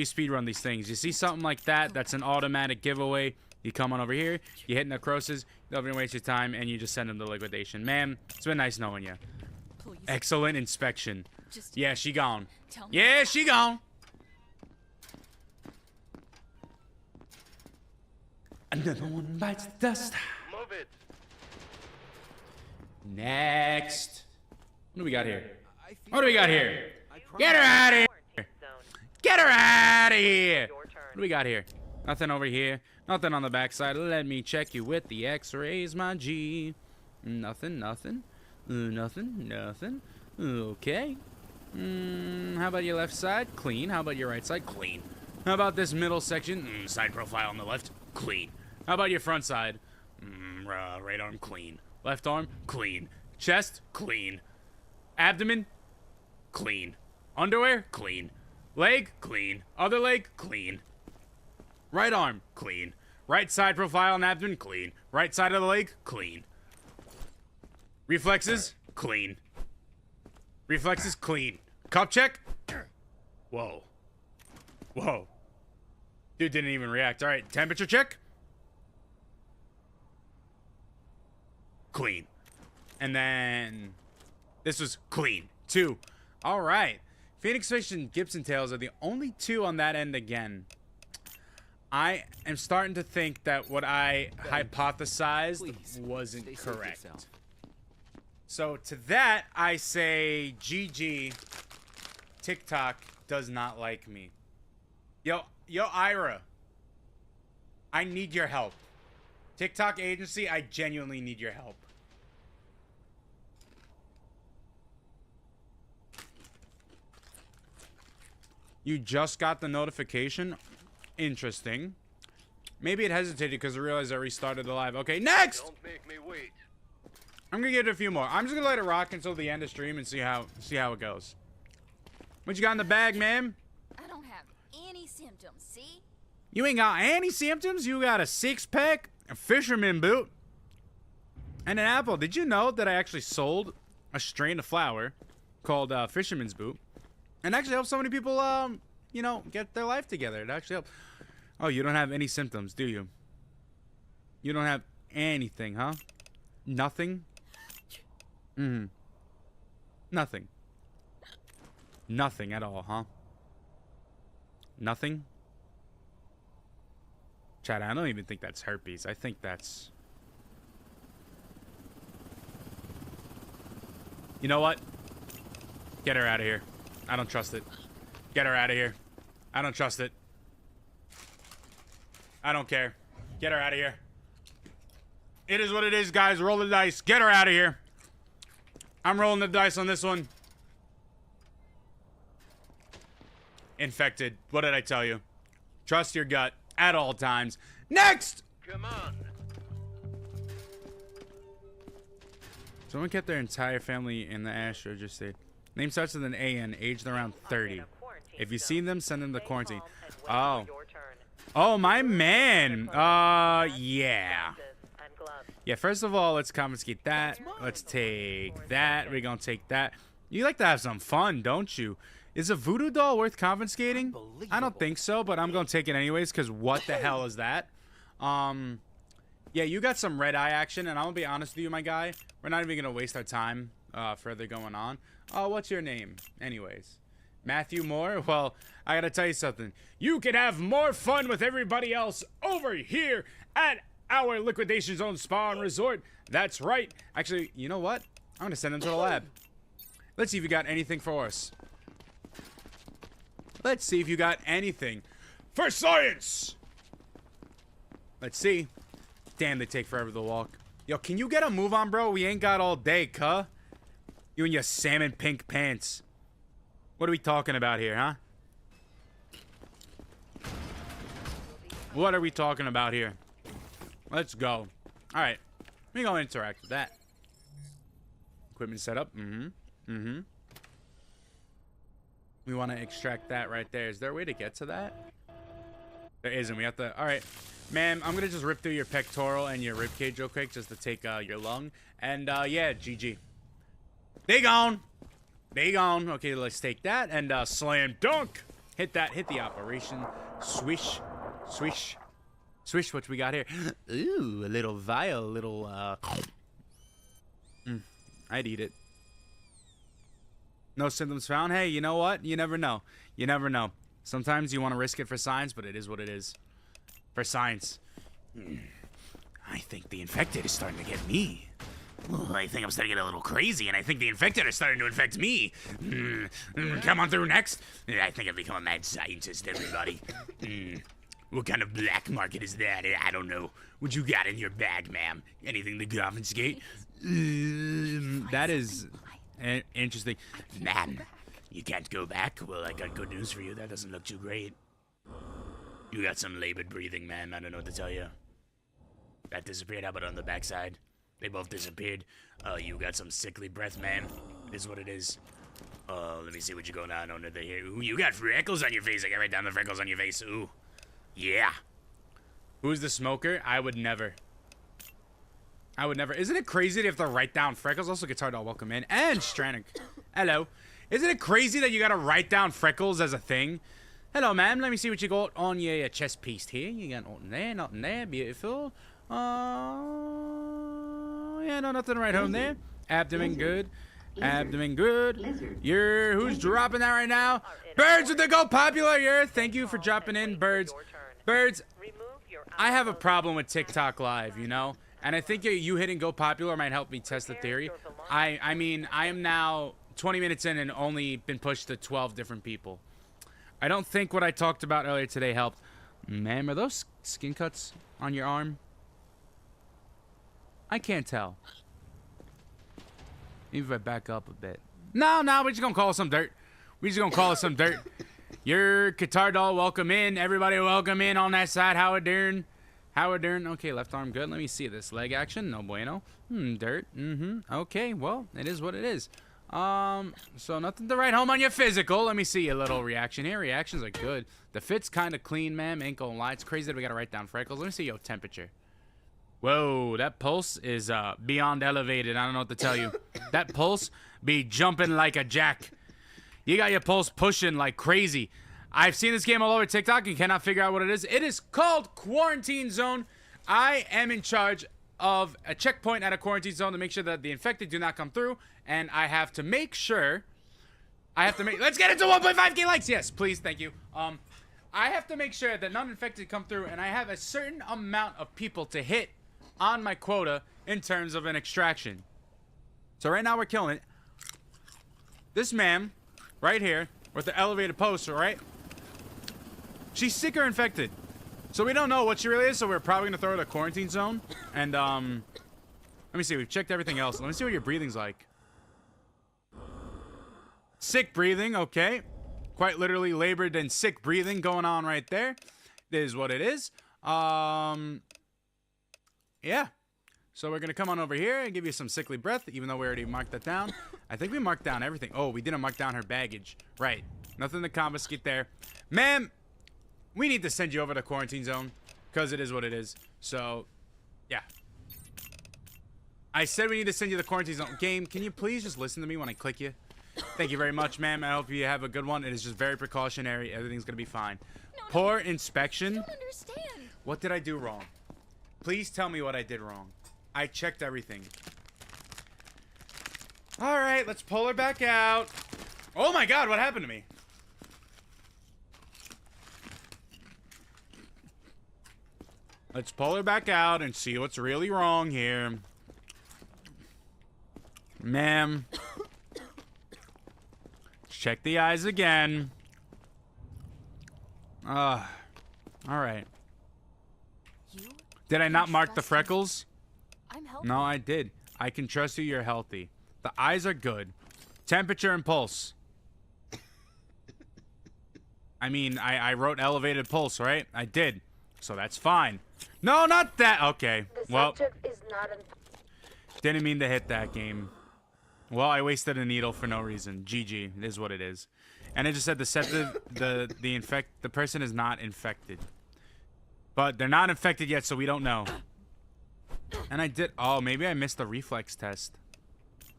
speedrun these things. You see something like that, that's an automatic giveaway. You come on over here, you hit necrosis, you don't even waste your time, and you just send them to liquidation. Man, it's been nice knowing you. Please. Excellent inspection. Just Yeah, she gone. tell me. Yeah, she gone. Another one bites the dust. Move it. Next. What do we got here? I feel What do we got here? I Get her out of here. Quarantine zone. Get her out of here. Your turn. What do we got here? Nothing over here. Nothing on the backside. Let me check you with the x-rays, my G. Nothing, nothing. Nothing, nothing. Okay. How about your left side? Clean. How about your right side? Clean. How about this middle section? Side profile on the left? Clean. How about your front side? Right arm? Clean. Left arm? Clean. Chest? Clean. Abdomen? Clean. Underwear? Clean. Leg? Clean. Other leg? Clean. Right arm? Clean. Right side profile and abdomen? Clean. Right side of the leg? Clean. Reflexes? Clean. Reflexes? Clean. Cup check? Whoa. Whoa. Dude didn't even react. All right, temperature check? Clean. And then this was clean. 2. All right. Phoenix Fish and Gibson Tails are the only 2 on that end again. I am starting to think that what I hypothesized Please, wasn't stay safe correct. yourself. So to that, I say GG. TikTok does not like me. Yo, Ira. I need your help. TikTok agency, I genuinely need your help. You just got the notification? Interesting. Maybe it hesitated because it realized I restarted the live. Okay, next! Don't make me wait. I'm gonna give it a few more. I'm just gonna let it rock until the end of stream and see how it goes. What you got in the bag, ma'am? I don't have any symptoms, see? You ain't got any symptoms? You got a 6-pack, a fisherman boot, and an apple. Did you know that I actually sold a strain of flower called Fisherman's Boot? And actually helped so many people, you know, get their life together. It actually helped. Oh, you don't have any symptoms, do you? You don't have anything, huh? Nothing? Nothing. Nothing at all, huh? Nothing? Chad, I don't even think that's herpes. I think that's... You know what? Get her out of here. I don't trust it. Get her out of here. I don't trust it. I don't care. Get her out of here. It is what it is, guys. Roll the dice. Get her out of here. I'm rolling the dice on this one. Infected. What did I tell you? Trust your gut at all times. Next! Come on. Someone kept their entire family in the Astro just say. Name starts with an A-N, aged around 30. If you see them, send them to quarantine. Oh. Oh, my man. Yeah. Yeah, first of all, let's confiscate that. Let's take that. We're gonna take that. You like to have some fun, don't you? Is a voodoo doll worth confiscating? I don't think so, but I'm gonna take it anyways, because what the hell is that? Yeah, you got some red eye action, and I'm gonna be honest with you, my guy. We're not even gonna waste our time further going on. Oh, what's your name? Anyways. Matthew Moore? Well, I gotta tell you something. You can have more fun with everybody else over here at our Liquidation Zone Spa and Resort. That's right. Actually, you know what? I'm gonna send them to the lab. Let's see if you got anything for us. Let's see if you got anything for science. Let's see. Damn, they take forever to walk. Yo, can you get a move on, bro? We ain't got all day, cuh. You and your salmon pink pants. What are we talking about here, huh? What are we talking about here? Let's go. All right. Let me go interact with that. Equipment setup. We want to extract that right there. Is there a way to get to that? There isn't. We have to... All right. Ma'am, I'm going to just rip through your pectoral and your ribcage real quick just to take your lung. And, yeah, GG. They gone. They gone. Okay, let's take that and slam dunk. Hit that. Hit the operation. Swish. Swish. Swish, what we got here? Ooh, a little vial, a little, I'd eat it. No symptoms found? Hey, you know what? You never know. You never know. Sometimes you want to risk it for science, but it is what it is. For science. I think the infected is starting to get me. Ooh, I think I'm starting to get a little crazy, and I think the infected are starting to infect me. Come on through next. I think I've become a mad scientist, everybody. What kind of black market is that? I don't know. What you got in your bag, ma'am? Anything to confiscate? That is interesting. Ma'am, you can't go back? Well, I got good news for you. That doesn't look too great. You got some labored breathing, man. I don't know what to tell you. That disappeared. How about on the backside? They both disappeared. You got some sickly breath, man. It is what it is. Let me see what you got on under there. Ooh, you got freckles on your face. I got right down the freckles on your face. Ooh. Yeah. Who's the smoker? I would never. I would never. Isn't it crazy to have to write down freckles? Also, Guitar Doll, welcome in. And Stranik. Hello. Isn't it crazy that you gotta write down freckles as a thing? Hello, ma'am. Let me see what you got on your chest piece here. You got nothing there. Beautiful. Yeah, no, nothing right home there. Abdomen, good. Abdomen, good. Who's dropping that right now? Birds with the Go Popular. Thank you for dropping in, Birds. Birds, I have a problem with TikTok Live, you know? And I think you hitting Go Popular might help me test the theory. I mean, I am now 20 minutes in and only been pushed to 12 different people. I don't think what I talked about earlier today helped. Ma'am, are those skin cuts on your arm? I can't tell. Maybe if I back up a bit. No, we're just gonna call it some dirt. We're just gonna call it some dirt. Your Guitar Doll, welcome in. Everybody welcome in on that side. How it doing? How it doing? Okay, left arm good. Let me see this. Leg action, no bueno. Dirt. Okay, well, it is what it is. So nothing to write home on your physical. Let me see a little reaction here. Reactions are good. The fit's kind of clean, ma'am. Ain't gonna lie. It's crazy that we gotta write down freckles. Let me see your temperature. Whoa, that pulse is beyond elevated. I don't know what to tell you. That pulse be jumping like a jack. You got your pulse pushing like crazy. I've seen this game all over TikTok and cannot figure out what it is. It is called Quarantine Zone. I am in charge of a checkpoint at a quarantine zone to make sure that the infected do not come through. And I have to make sure... Let's get into 1.5k likes! Yes, please, thank you. I have to make sure that non-infected come through, and I have a certain amount of people to hit on my quota in terms of an extraction. So right now we're killing it. This man, right here, with the elevated poster, right? She's sick or infected. So we don't know what she really is, so we're probably gonna throw her to quarantine zone. And let me see, we've checked everything else. Let me see what your breathing's like. Sick breathing, okay. Quite literally labored and sick breathing going on right there. This is what it is. Yeah. So we're gonna come on over here and give you some sickly breath, even though we already marked that down. I think we marked down everything. Oh, we didn't mark down her baggage. Right. Nothing to confiscate there. Ma'am, we need to send you over to quarantine zone, because it is what it is. So, yeah. I said we need to send you to the quarantine zone. Game, can you please just listen to me when I click you? Thank you very much, ma'am. I hope you have a good one. It is just very precautionary. Everything's gonna be fine. Poor inspection. I don't understand. What did I do wrong? Please tell me what I did wrong. I checked everything. All right, let's pull her back out. Oh my God, what happened to me? Let's pull her back out and see what's really wrong here. Ma'am. Check the eyes again. All right. You? Did I not mark the trust me? freckles? I'm healthy. No, I did. I can trust you. You're healthy. The eyes are good. Temperature and pulse. I mean, I wrote elevated pulse, right? I did. So that's fine. No, not that. Okay. Well, didn't mean to hit that game. Well, I wasted a needle for no reason. GG. It is what it is. And it just said the person is not infected. But they're not infected yet, so we don't know. And I did. Oh, maybe I missed the reflex test.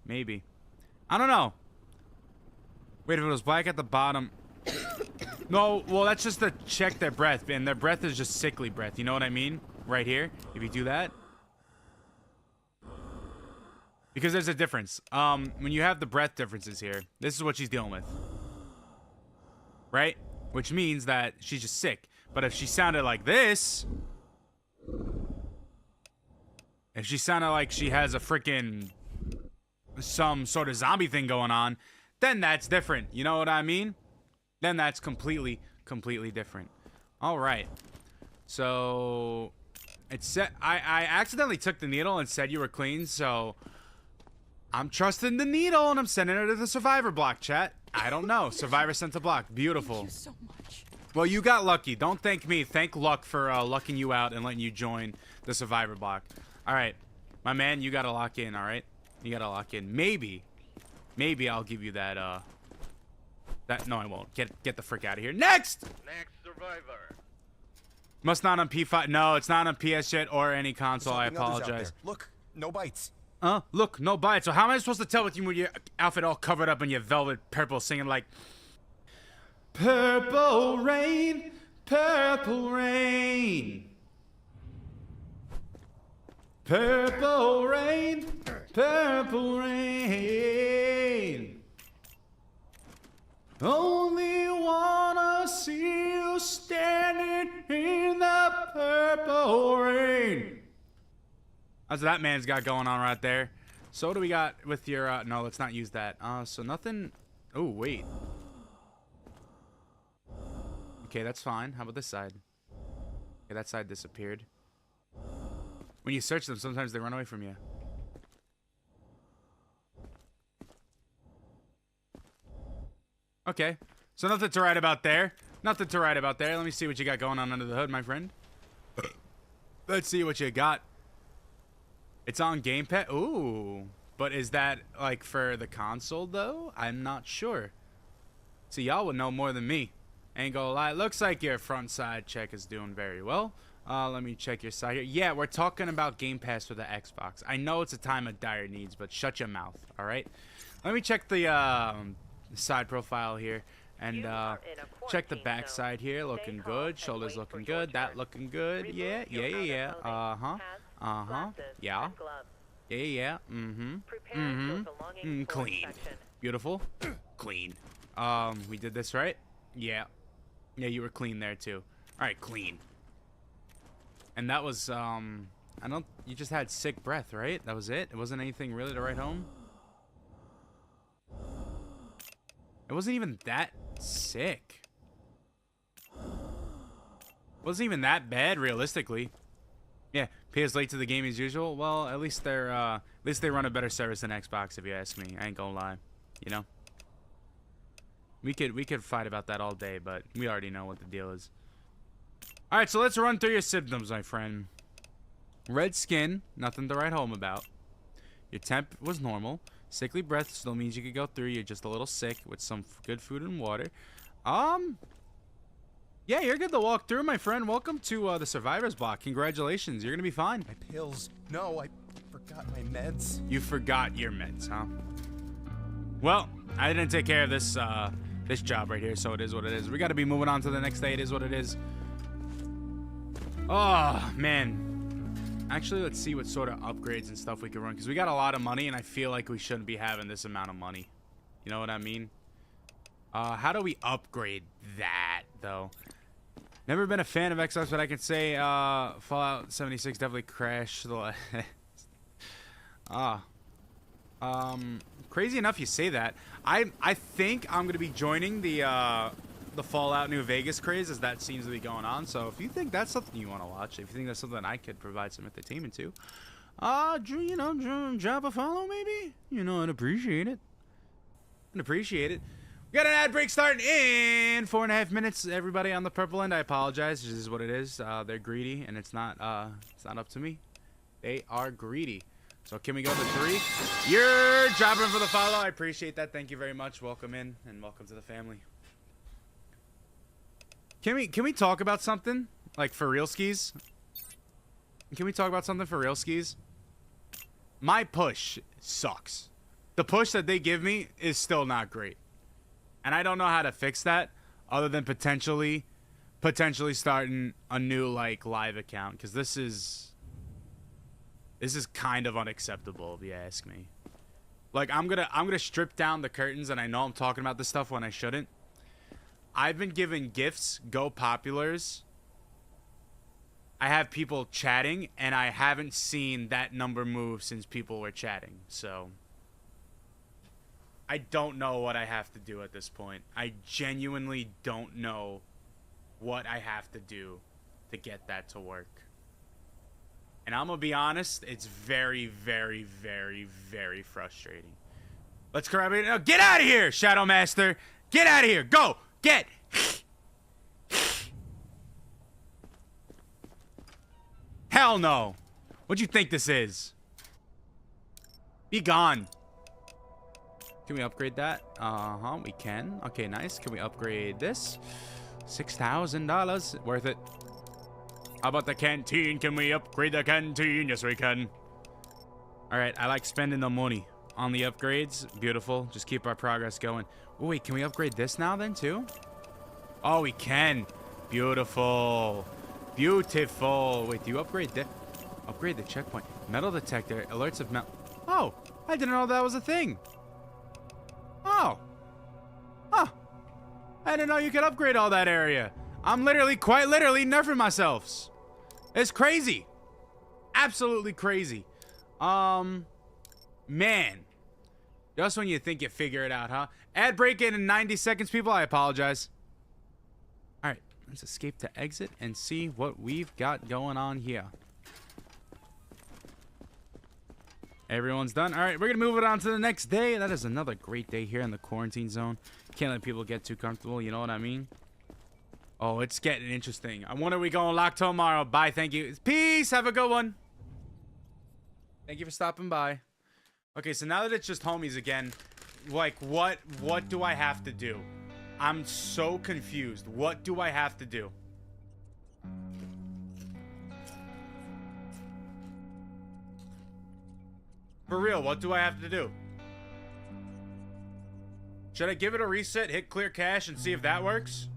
Maybe. I don't know. Wait, if it was black at the bottom. No, well, that's just to check their breath. And their breath is just sickly breath. You know what I mean? Right here. If you do that. Because there's a difference. When you have the breath differences here, this is what she's dealing with. Right? Which means that she's just sick. But if she sounded like this... If she sounded like she has a freaking... some sort of zombie thing going on, then that's different. You know what I mean? Then that's completely different. All right. So... It said... I accidentally took the needle and said you were clean, so... I'm trusting the needle and I'm sending her to the survivor block, chat. I don't know. Survivor sent to block. Beautiful. Thank you so much. Well, you got lucky. Don't thank me. Thank luck for lucking you out and letting you join the survivor block. All right. My man, you got to lock in, all right? You got to lock in. Maybe I'll give you that, no, I won't. Get the frick out of here. Next survivor. Must not on P5. No, it's not on PS yet or any console. I apologize. Look, no bites. Look, no bites. So how am I supposed to tell with you with your outfit all covered up in your velvet purple singing like Purple rain, purple rain. Purple rain, purple rain. Only wanna see you standing in the purple rain. That's what that man's got going on right there. So what do we got with your, no, let's not use that. So nothing, oh, wait. Okay, that's fine. How about this side? Okay, that side disappeared. When you search them, sometimes they run away from you. Okay, so nothing to write about there. Nothing to write about there. Let me see what you got going on under the hood, my friend. Let's see what you got. It's on Game Pass. Ooh. But is that, like, for the console, though? I'm not sure. So y'all would know more than me. Ain't gonna lie. Looks like your front side check is doing very well. Let me check your side here. Yeah, we're talking about Game Pass for the Xbox. I know it's a time of dire needs, but shut your mouth, all right? Let me check the side profile here. And check the back side here. Looking good. Shoulders looking good. That looking good. Yeah. Yeah. Clean. Beautiful. Clean. We did this right? Yeah. Yeah, you were clean there too. Alright, clean. And that was, you just had sick breath, right? That was it? It wasn't anything really to write home? It wasn't even that sick. Wasn't even that bad, realistically. Yeah, PS late to the game as usual. Well, at least they run a better service than Xbox, if you ask me. I ain't gonna lie, you know. We could fight about that all day, but we already know what the deal is. All right, so let's run through your symptoms, my friend. Red skin, nothing to write home about. Your temp was normal. Sickly breath still means you could go through. You're just a little sick with some good food and water. Yeah, you're good to walk through, my friend. Welcome to the Survivor's Block. Congratulations, you're gonna be fine. My pills. No, I forgot my meds. You forgot your meds, huh? Well, I didn't take care of this this job right here, so it is what it is. We got to be moving on to the next day. It is what it is. Oh, man. Actually, let's see what sort of upgrades and stuff we can run, because we got a lot of money, and I feel like we shouldn't be having this amount of money. You know what I mean? How do we upgrade that, though? Never been a fan of Xbox, but I can say Fallout 76 definitely crashed the crazy enough you say that. I think I'm gonna be joining the Fallout New Vegas craze, as that seems to be going on. So if you think that's something you want to watch, if you think that's something I could provide some entertainment to, you know, drop a follow maybe. You know, I'd appreciate it. I'd appreciate it. We got an ad break starting in 4.5 minutes. Everybody on the purple end, I apologize. This is what it is. They're greedy, and it's not up to me. They are greedy. So can we go to 3? You're dropping for the follow. I appreciate that. Thank you very much. Welcome in, and welcome to the family. Can we talk about something? Like, for real skis? Can we talk about something for real skis? My push sucks. The push that they give me is still not great. And I don't know how to fix that other than potentially starting a new, like, live account. Because this is kind of unacceptable, if you ask me. Like, I'm gonna strip down the curtains, and I know I'm talking about this stuff when I shouldn't. I've been given gifts, Go Populars. I have people chatting, and I haven't seen that number move since people were chatting. So I don't know what I have to do at this point. I genuinely don't know what I have to do to get that to work. And I'm gonna be honest, it's very, very, very, very frustrating. Let's grab it. Oh, get out of here, Shadow Master! Get out of here! Go! Get! Hell no! What'd you think this is? Be gone. Can we upgrade that? Uh-huh, we can. Okay, nice. Can we upgrade this? $6,000. Worth it. How about the canteen? Can we upgrade the canteen? Yes, we can. Alright, I like spending the money on the upgrades. Beautiful. Just keep our progress going. Oh, wait, can we upgrade this now then, too? Oh, we can. Beautiful. Beautiful. Wait, do you upgrade this? Upgrade the checkpoint. Metal detector. Alerts of metal. Oh, I didn't know that was a thing. Oh. Huh. I didn't know you could upgrade all that area. I'm quite literally nerfing myself. It's crazy. Absolutely crazy. Man. Just when you think you figure it out, huh? Ad break in 90 seconds, people. I apologize. Alright, let's escape to exit and see what we've got going on here. Everyone's done. Alright, we're gonna move it on to the next day. That is another great day here in the quarantine zone. Can't let people get too comfortable, you know what I mean? Oh, it's getting interesting. I wonder we going lock tomorrow. Bye, thank you. Peace, have a good one. Thank you for stopping by. Okay, so now that it's just homies again, like, what do I have to do? I'm so confused. What do I have to do? For real, what do I have to do? Should I give it a reset, hit clear cache, and see if that works?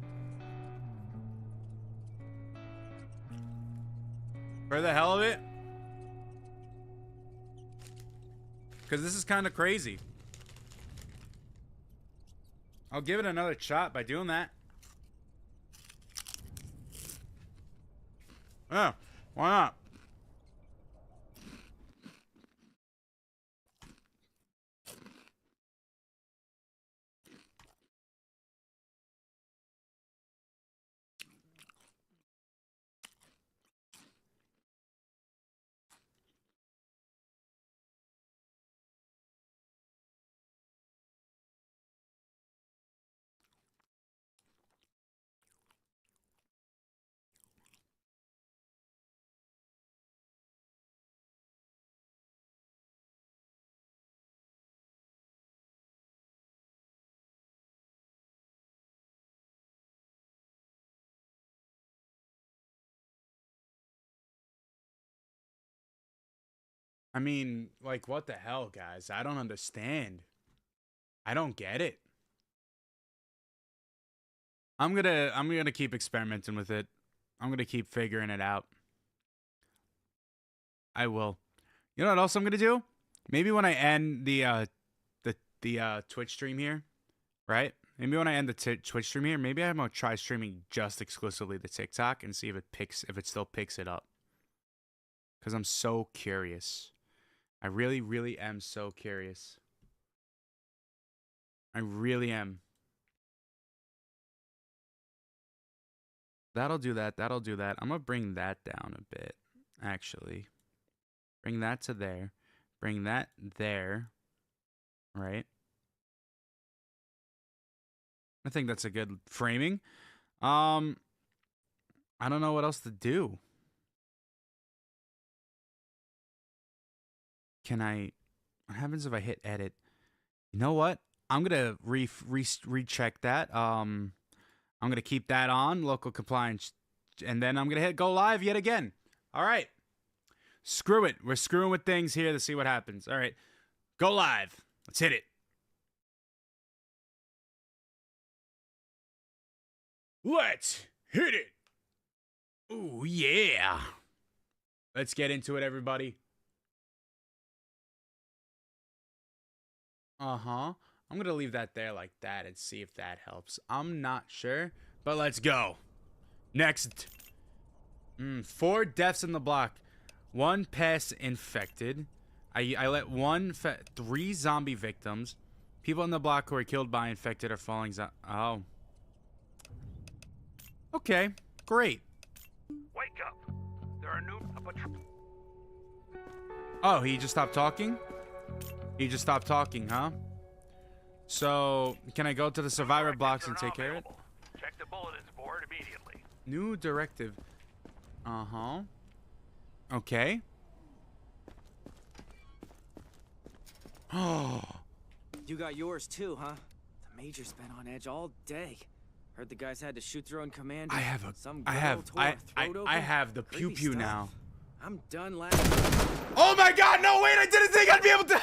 For the hell of it? Because this is kind of crazy. I'll give it another shot by doing that. Yeah, why not? I mean, like, what the hell, guys? I don't understand. I don't get it. I'm gonna keep experimenting with it. I'm gonna keep figuring it out. I will. You know what else I'm gonna do? Maybe when I end the Twitch stream here, right? Maybe when I end the Twitch stream here, maybe I'm gonna try streaming just exclusively to TikTok and see if it still picks it up. Cause I'm so curious. I really, really am so curious. I really am. That'll do that. That'll do that. I'm gonna bring that down a bit, actually. Bring that to there. Bring that there. Right? I think that's a good framing. I don't know what else to do. Can I... What happens if I hit edit? You know what? I'm gonna recheck that. I'm gonna keep that on, local compliance, and then I'm gonna hit go live yet again. All right. Screw it. We're screwing with things here to see what happens. All right. Go live. Let's hit it. Let's hit it. Ooh, yeah. Let's get into it, everybody. Uh-huh. I'm going to leave that there like that and see if that helps. I'm not sure, but let's go. Next. 4 deaths in the block. 1 pest infected. I let 3 zombie victims. People in the block who are killed by infected are falling oh. Okay, great. Wake up. There are new... Oh, he just stopped talking? He just stopped talking, huh? So, can I go to the survivor blocks and take care of it? Check the bulletins board immediately. New directive. Uh-huh. Okay. Oh. You got yours too, huh? The Major's been on edge all day. Heard the guys had to shoot their own commander. I have the pew Creepy pew stuff. now. I'm done laughing. Oh my god, no wait, I didn't think I'd be able to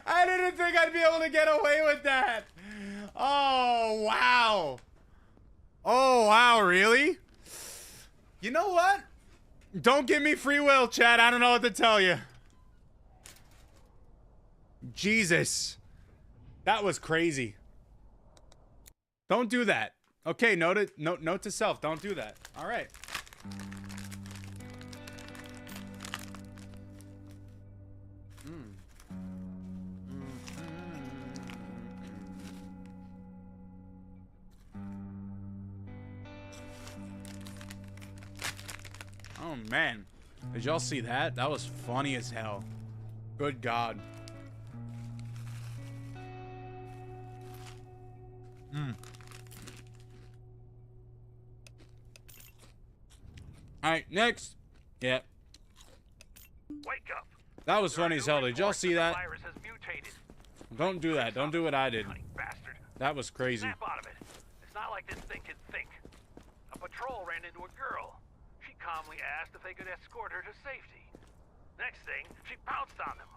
I didn't think I'd be able to get away with that. Oh wow. Oh wow, really? You know what? Don't give me free will, Chad. I don't know what to tell you. Jesus. That was crazy. Don't do that. Okay, note to self. Don't do that. All right. Oh, man. Did y'all see that? That was funny as hell. Good God. Alright, next. Yeah. Wake up. That was funny as hell. Did y'all see that? The virus has mutated. Don't do that. Don't do what I did. Cunning bastard. That was crazy. Snap out of it. It's not like this thing can think. A patrol ran into a girl. She calmly asked if they could escort her to safety. Next thing, she pounced on them.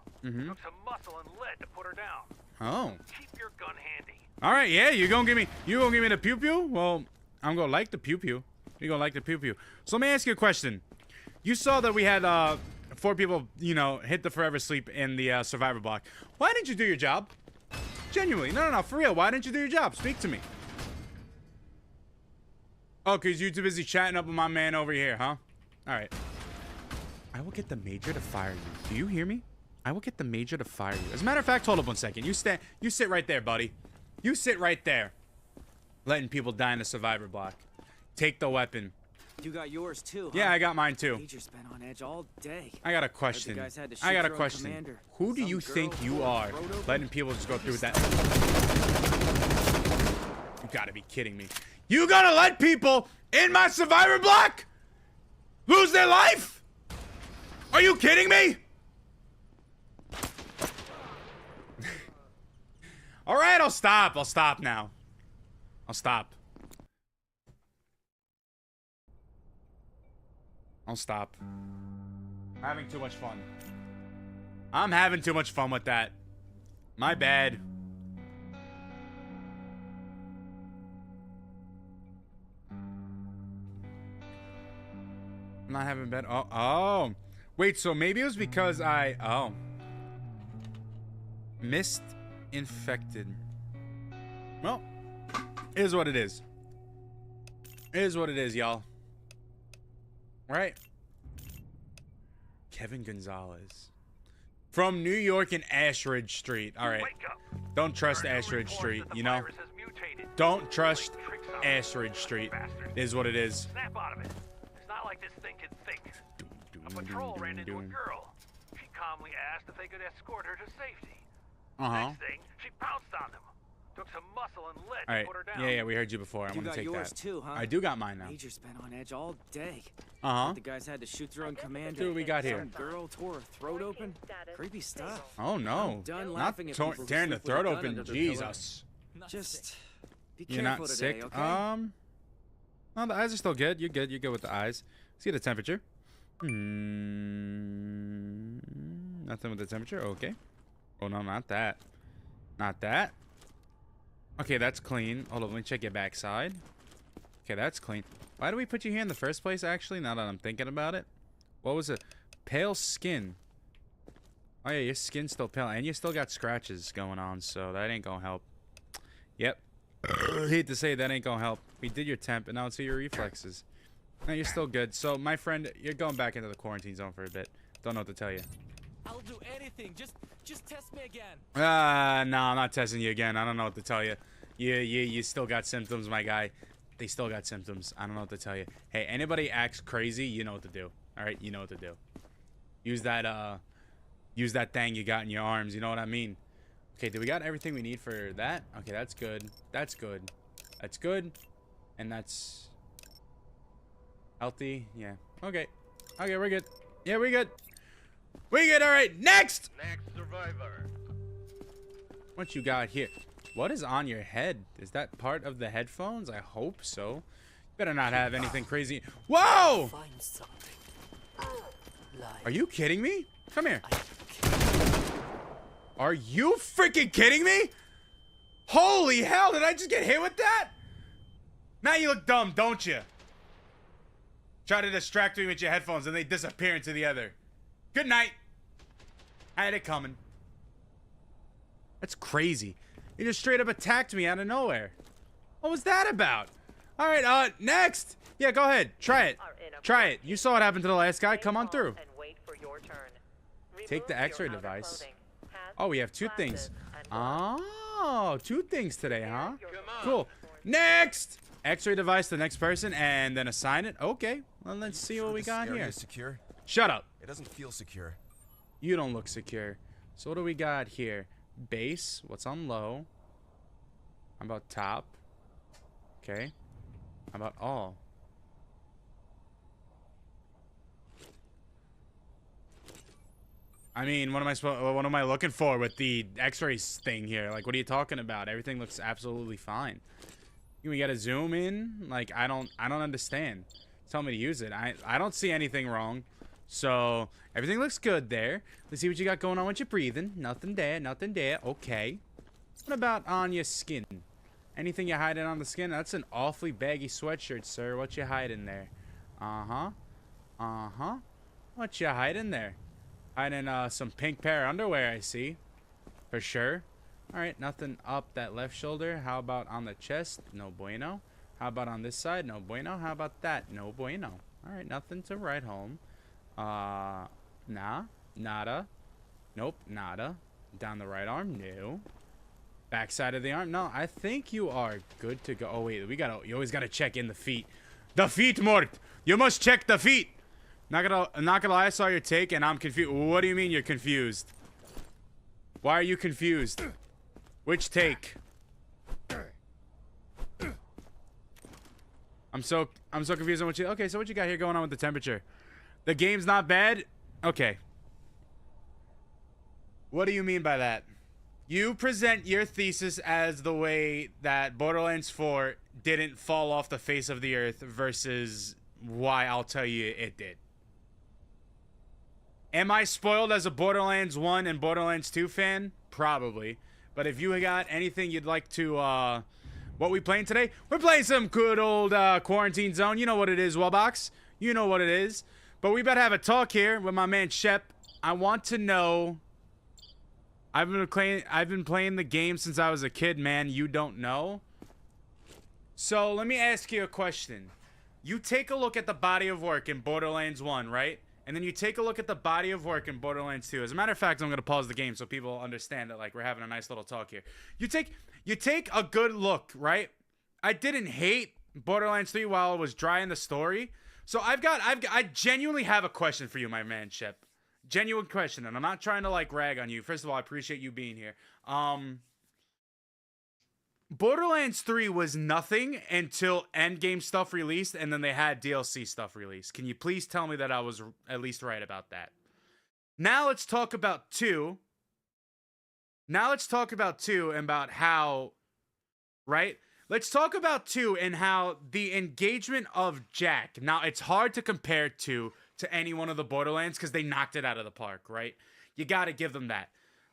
Took some muscle and lead to put her down. Oh. Keep your gun handy. All right, yeah, you gonna give me the pew pew? Well, I'm gonna like the pew pew. You gonna like the pew pew? So let me ask you a question. You saw that we had 4 people, hit the forever sleep in the survivor block. Why didn't you do your job? Genuinely, no, for real. Why didn't you do your job? Speak to me. Oh, cause you're too busy chatting up with my man over here, huh? All right. I will get the Major to fire you. Do you hear me? I will get the Major to fire you. As a matter of fact, hold up 1 second. You sit right there, buddy. You sit right there. Letting people die in the survivor block. Take the weapon. You got yours too, huh? Yeah, I got mine too. Major's been on edge all day. I got a question. I got a question. Who do you think you are letting people just go through with that? You gotta be kidding me. You gonna let people in my survivor block lose their life? Are you kidding me? All right, I'll stop. I'll stop now. I'll stop. I'll stop. Having too much fun. I'm having too much fun with that. My bad. I'm not having bad. Oh. Wait, so maybe it was because missed infected. Well, it is what it is. It is what it is, y'all. Right? Kevin Gonzalez. From New York and Ashridge Street. All right. Wake up. Don't trust There are new Ashridge reports Street, that the you know? virus has mutated. Don't trust Playing tricks on us. Ashridge Street. Bastards. It is what it is. Snap out of it. It's not like this thing can think. A patrol ran into a girl. She calmly asked if they could escort her to safety. Uh-huh. Next thing, she pounced on them. Took some muscle and lead All right. to put her down. Yeah, we heard you before. I'm You gonna got take yours that. too, huh? I do got mine now. Major's been on edge all day. Uh-huh. The guys had to shoot their own commander. See what we got here. Some girl tore her throat open. Creepy stuff. Oh no. done Not laughing at people who tearing the sleep with a throat gun open. under their pillow. Jesus. Just be You're careful not today, sick. okay? No, the eyes are still good. You're good. You're good with the eyes. See the temperature. Nothing with the temperature. Okay. Oh no, not that. Not that. Okay, that's clean. Hold on, let me check your backside. Okay, that's clean. Why did we put you here in the first place, actually, now that I'm thinking about it? What was it? Pale skin. Oh yeah, your skin's still pale, and you still got scratches going on, so that ain't gonna help. Yep. Hate to say that ain't gonna help. We did your temp, and now let's see your reflexes. No, you're still good. So, my friend, you're going back into the quarantine zone for a bit. Don't know what to tell you. I'll do anything. Just test me again. No, I'm not testing you again. I don't know what to tell you. You still got symptoms, my guy. They still got symptoms. I don't know what to tell you. Hey, anybody acts crazy, you know what to do. All right, you know what to do. Use that thing you got in your arms. You know what I mean? Okay, do we got everything we need for that? Okay, that's good. That's good. That's good. And that's healthy. Yeah. Okay. Okay, we're good. Yeah, we're good. We good. All right. Next. Next survivor. What you got here? What is on your head? Is that part of the headphones? I hope so. Better not have anything crazy. Whoa! Find something. Are you kidding me? Come here. Are you freaking kidding me? Holy hell, did I just get hit with that? Now you look dumb, don't you? Try to distract me with your headphones and they disappear into the other. Good night. I had it coming. That's crazy. You just straight up attacked me out of nowhere. What was that about? All right, next. Yeah, go ahead. Try it. Try it. You saw what happened to the last guy. Come on through. And wait for your turn. Take the Remove X-ray your outer device. clothing, hats, Oh, we have two things. glasses, and gloves. Oh, two things today, huh? Your Come on. Cool. Next. X-ray device to the next person and then assign it. Okay. Well, let's see what we got here. Secure? Shut up. It doesn't feel secure. You don't look secure. So what do we got here? Base. What's on low? How about top? Okay. How about all? I mean, what am I looking for with the X-rays thing here? Like, what are you talking about? Everything looks absolutely fine. We gotta zoom in. Like, I don't understand. Tell me to use it. I don't see anything wrong. So everything looks good there. Let's see what you got going on with your breathing. Nothing there. Nothing there. Okay. What about on your skin? Anything you hiding on the skin? That's an awfully baggy sweatshirt, sir. What you hiding there? Uh-huh. Uh-huh. What you hiding there? Hiding some pink pair of underwear, I see. For sure. Alright, nothing up that left shoulder. How about on the chest? No bueno. How about on this side? No bueno. How about that? No bueno. Alright, nothing to write home. Nah. Nada. Nope, nada. Down the right arm? No. Back side of the arm? No, I think you are good to go. Oh, wait, you always gotta check in the feet. The feet, Mort! You must check the feet! Not gonna lie, I saw your take and I'm confused. What do you mean you're confused? Why are you confused? Which take? I'm so confused on what you. Okay, so what you got here going on with the temperature? The game's not bad? Okay. What do you mean by that? You present your thesis as the way that Borderlands 4 didn't fall off the face of the earth versus why I'll tell you it did. Am I spoiled as a Borderlands 1 and Borderlands 2 fan? Probably. But if you got anything you'd like to, what we playing today? We're playing some good old Quarantine Zone. You know what it is, Wellbox. You know what it is. But we better have a talk here with my man Shep. I want to know. I've been playing the game since I was a kid, man. You don't know. So let me ask you a question. You take a look at the body of work in Borderlands 1, right? And then you take a look at the body of work in Borderlands 2. As a matter of fact, I'm going to pause the game so people understand that, like, we're having a nice little talk here. You take a good look, right? I didn't hate Borderlands 3 while I was dry in the story. So I genuinely have a question for you, my man, Shep. Genuine question, and I'm not trying to, like, rag on you. First of all, I appreciate you being here. Borderlands 3 was nothing until endgame stuff released, and then they had DLC stuff released. Can you please tell me that I was at least right about that? Now let's talk about 2. Now let's talk about 2 and about how, right? Let's talk about 2 and how the engagement of Jack. Now, it's hard to compare 2 to any one of the Borderlands because they knocked it out of the park, right? You got to give them that.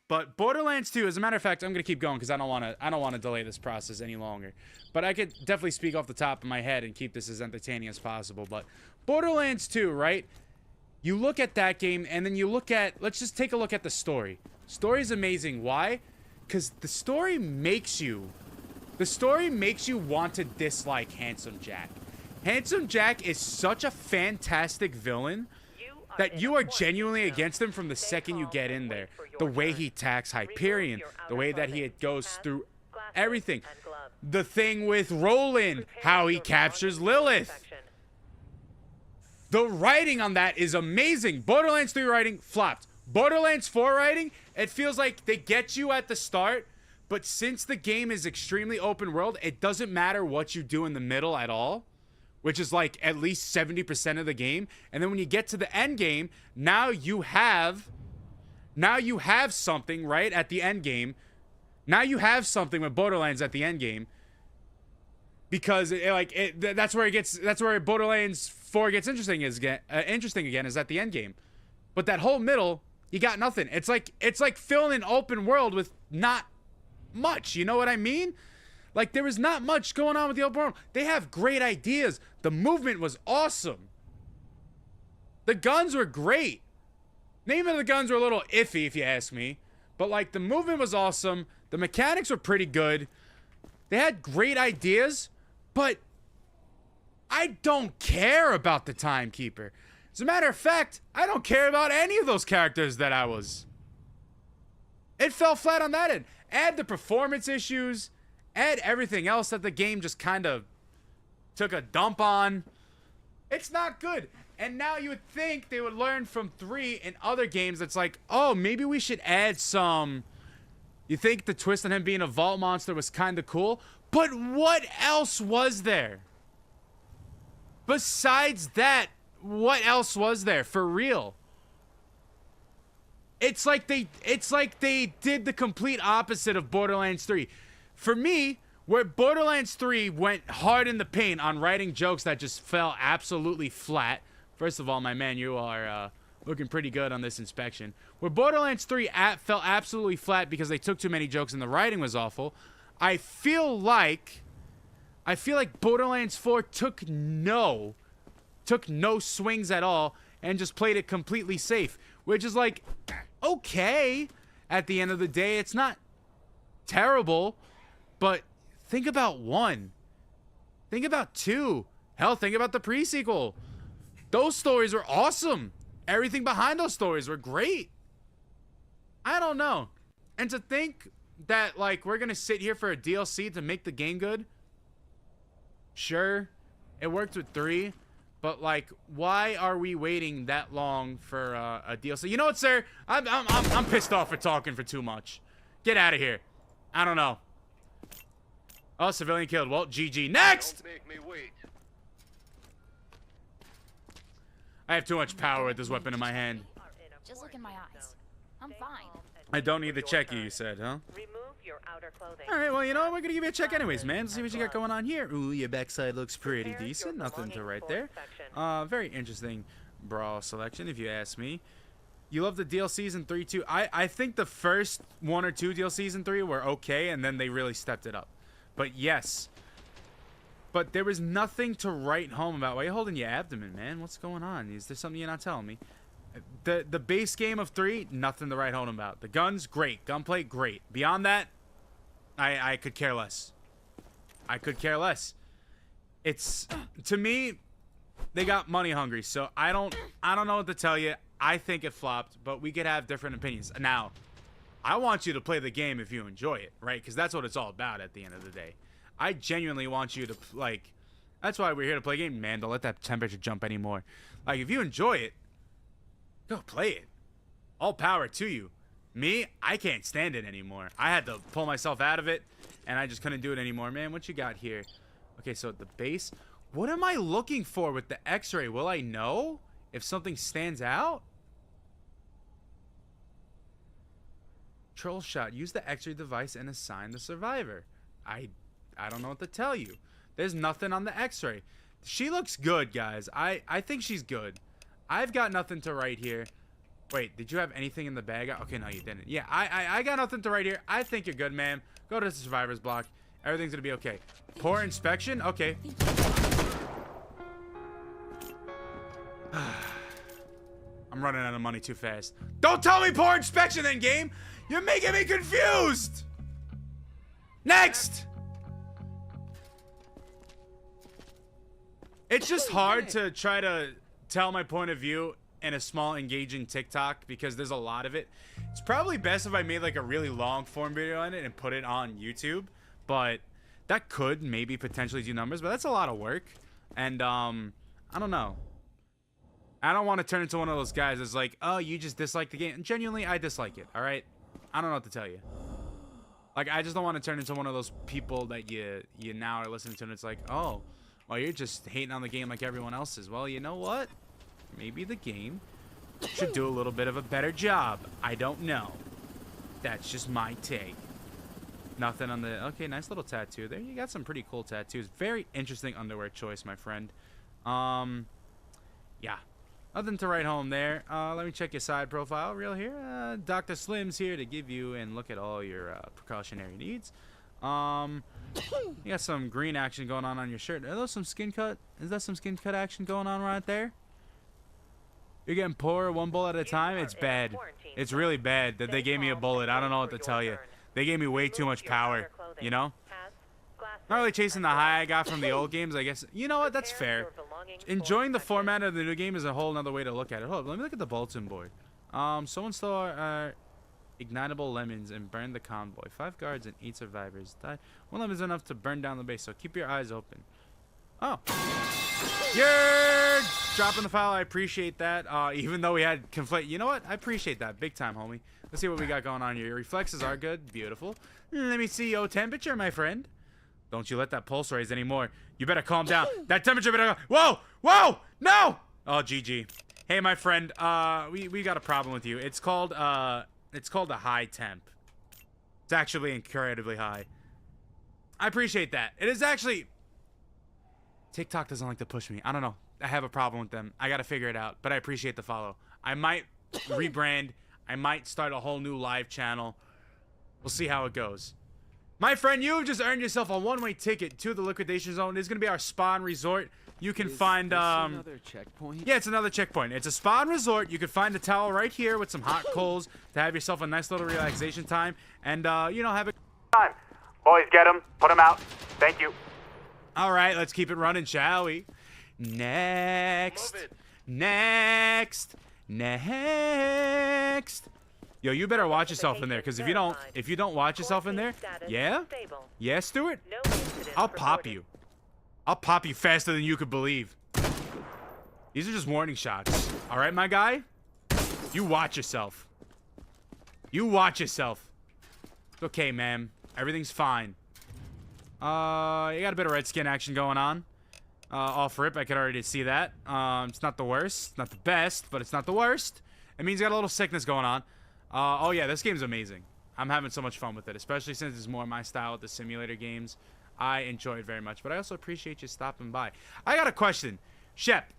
But Borderlands 2, as a matter of fact, I'm going to keep going because I don't want to delay this process any longer. But I could definitely speak off the top of my head and keep this as entertaining as possible. But Borderlands 2, right? You look at that game and then you look at, let's just take a look at the story. Story's amazing. Why? Because the story makes you want to dislike Handsome Jack. Handsome Jack is such a fantastic villain that you are genuinely against him from the second you get in there. The way he attacks Hyperion, the way that he goes through everything. The thing with Roland, how he captures Lilith. The writing on that is amazing. Borderlands 3 writing flopped. Borderlands 4 writing, it feels like they get you at the start, but since the game is extremely open world, it doesn't matter what you do in the middle at all. Which is like at least 70% of the game. And then when you get to the end game, now you have something, right, at the end game. Now you have something with Borderlands at the end game. Because that's where Borderlands 4 gets interesting again is at the end game. But that whole middle, you got nothing. It's like filling an open world with not much, you know what I mean? Like, there was not much going on with the open world. They have great ideas. The movement was awesome. The guns were great. Name of the guns were a little iffy, if you ask me. But, like, the movement was awesome. The mechanics were pretty good. They had great ideas. But I don't care about the Timekeeper. As a matter of fact, I don't care about any of those characters that I was. It fell flat on that end. Add the performance issues. Add everything else that the game just kind of took a dump on. It's not good. And now you would think they would learn from 3 in other games. It's like, oh, maybe we should add some. You think the twist on him being a vault monster was kind of cool? But what else was there? Besides that, what else was there for real? It's like they did the complete opposite of Borderlands 3. For me, where Borderlands 3 went hard in the paint on writing jokes that just fell absolutely flat. First of all, my man, you are looking pretty good on this inspection. Where Borderlands 3 fell absolutely flat because they took too many jokes and the writing was awful. I feel like Borderlands 4 took no swings at all and just played it completely safe. Which is like, okay, at the end of the day, it's not terrible. But think about 1. Think about 2. Hell, think about the pre-sequel. Those stories were awesome. Everything behind those stories were great. I don't know. And to think that, like, we're going to sit here for a DLC to make the game good. Sure, it worked with 3. But, like, why are we waiting that long for a DLC? You know what, sir? I'm pissed off for talking for too much. Get out of here. I don't know. Oh, civilian killed. Well, GG. Next! Don't make me wait. I have too much power with this weapon in my hand. Just look in my eyes. I'm fine. I don't need to check you said, huh? Remove your outer clothing. Alright, well, you know what? We're gonna give you a check anyways, man. See what you got going on here. Ooh, your backside looks pretty decent. Nothing to write there. Very interesting bra selection, if you ask me. You love the DLCs in 3 too. I think the first 1 or 2 DLCs in 3 were okay, and then they really stepped it up. But yes. But there was nothing to write home about. Why are you holding your abdomen, man? What's going on? Is there something you're not telling me? The base game of 3, nothing to write home about. The guns, great. Gunplay, great. Beyond that, I could care less. I could care less. It's, to me, they got money hungry. So I don't know what to tell you. I think it flopped, but we could have different opinions. Now, I want you to play the game if you enjoy it, right? Because that's what it's all about at the end of the day. I genuinely want you to, like, that's why we're here to play a game, man. Don't let that temperature jump anymore. Like, if you enjoy it, go play it. All power to you. Me, I can't stand it anymore. I had to pull myself out of it, and I just couldn't do it anymore. Man, what you got here? Okay, so the base. What am I looking for with the X-ray? Will I know if something stands out? Troll shot. Use the X-ray device and assign the survivor. I don't know what to tell you. There's nothing on the X-ray. She looks good, guys. I think she's good. I've got nothing to write here. Wait, did you have anything in the bag? Okay, no, you didn't. Yeah, I got nothing to write here. I think you're good, ma'am. Go to the survivor's block. Everything's gonna be okay. Poor inspection? Okay. I'm running out of money too fast. Don't tell me poor inspection then, game! You're making me confused! Next! It's just hard to try to tell my point of view in a small, engaging TikTok because there's a lot of it. It's probably best if I made like a really long form video on it and put it on YouTube, but that could maybe potentially do numbers, but that's a lot of work. And I don't know. I don't want to turn into one of those guys that's like, oh, you just dislike the game. And genuinely, I dislike it, all right? I don't know what to tell you. Like, I just don't want to turn into one of those people that you now are listening to and it's like, oh, well, you're just hating on the game like everyone else is. Well, you know what? Maybe the game should do a little bit of a better job. I don't know. That's just my take. Nothing on the... Okay, nice little tattoo there. You got some pretty cool tattoos. Very interesting underwear choice, my friend. Yeah. Nothing to write home there. Let me check your side profile real here. Dr. Slim's here to give you and look at all your precautionary needs. You got some green action going on your shirt. Are those some skin cut? Is that some skin cut action going on right there? You're getting poor one bullet at a time? It's bad. It's really bad that they gave me a bullet. I don't know what to tell you. They gave me way too much power, you know? Not really chasing the high I got from the old games, I guess. You know what? That's fair. Enjoying the format of the new game is a whole nother way to look at it. Hold on, let me look at the bulletin board. Someone stole our ignitable lemons and burned the convoy. 5 guards and 8 survivors died. 1 lemon is enough to burn down the base, so keep your eyes open. Oh. You're dropping the file. I appreciate that. Even though we had conflict. You know what? I appreciate that. Big time, homie. Let's see what we got going on here. Your reflexes are good. Beautiful. Let me see your temperature, my friend. Don't you let that pulse raise anymore. You better calm down. That temperature better go. Whoa! Whoa! No! Oh, GG. Hey, my friend. We got a problem with you. It's called a high temp. It's actually incredibly high. I appreciate that. It is actually... TikTok doesn't like to push me. I don't know. I have a problem with them. I gotta figure it out. But I appreciate the follow. I might rebrand. I might start a whole new live channel. We'll see how it goes. My friend, you have just earned yourself a one-way ticket to the liquidation zone. It's gonna be our spawn resort. You can find another checkpoint? Yeah, it's another checkpoint. It's a spawn resort. You can find a towel right here with some hot coals to have yourself a nice little relaxation time and you know, have a time. Boys, get him. Put him out. Thank you. All right, let's keep it running, shall we? Next. Next. Next. Yo, you better watch yourself in there, because if you don't watch yourself in there, yeah? Yeah, Stuart? I'll pop you. I'll pop you faster than you could believe. These are just warning shots. All right, my guy? You watch yourself. You watch yourself. It's okay, man. Everything's fine. You got a bit of red skin action going on. Off rip, I could already see that. It's not the worst, not the best, but it's not the worst. It means you got a little sickness going on. Oh yeah, this game's amazing. I'm having so much fun with it, especially since it's more my style with the simulator games. I enjoy it very much, but I also appreciate you stopping by. I got a question. Shep,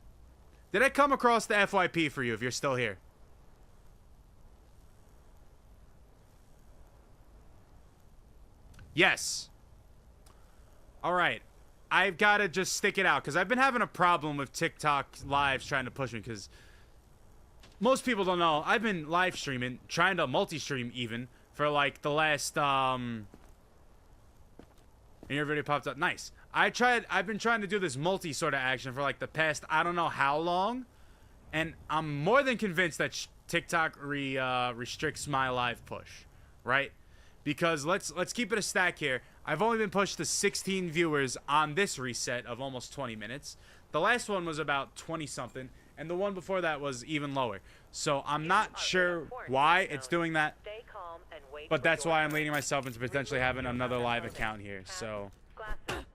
did I come across the FYP for you if you're still here? Yes. All right. I've got to just stick it out because I've been having a problem with TikTok lives trying to push me because most people don't know. I've been live streaming, trying to multi-stream even for like the last and your video popped up. Nice. I've been trying to do this multi sort of action for like the past I don't know how long, and I'm more than convinced that TikTok restricts my live push, right? Because let's keep it a stack here. I've only been pushed to 16 viewers on this reset of almost 20 minutes. The last one was about 20 something, and the one before that was even lower. So I'm not sure why it's doing that, but that's why I'm leading myself into potentially having another live account here. So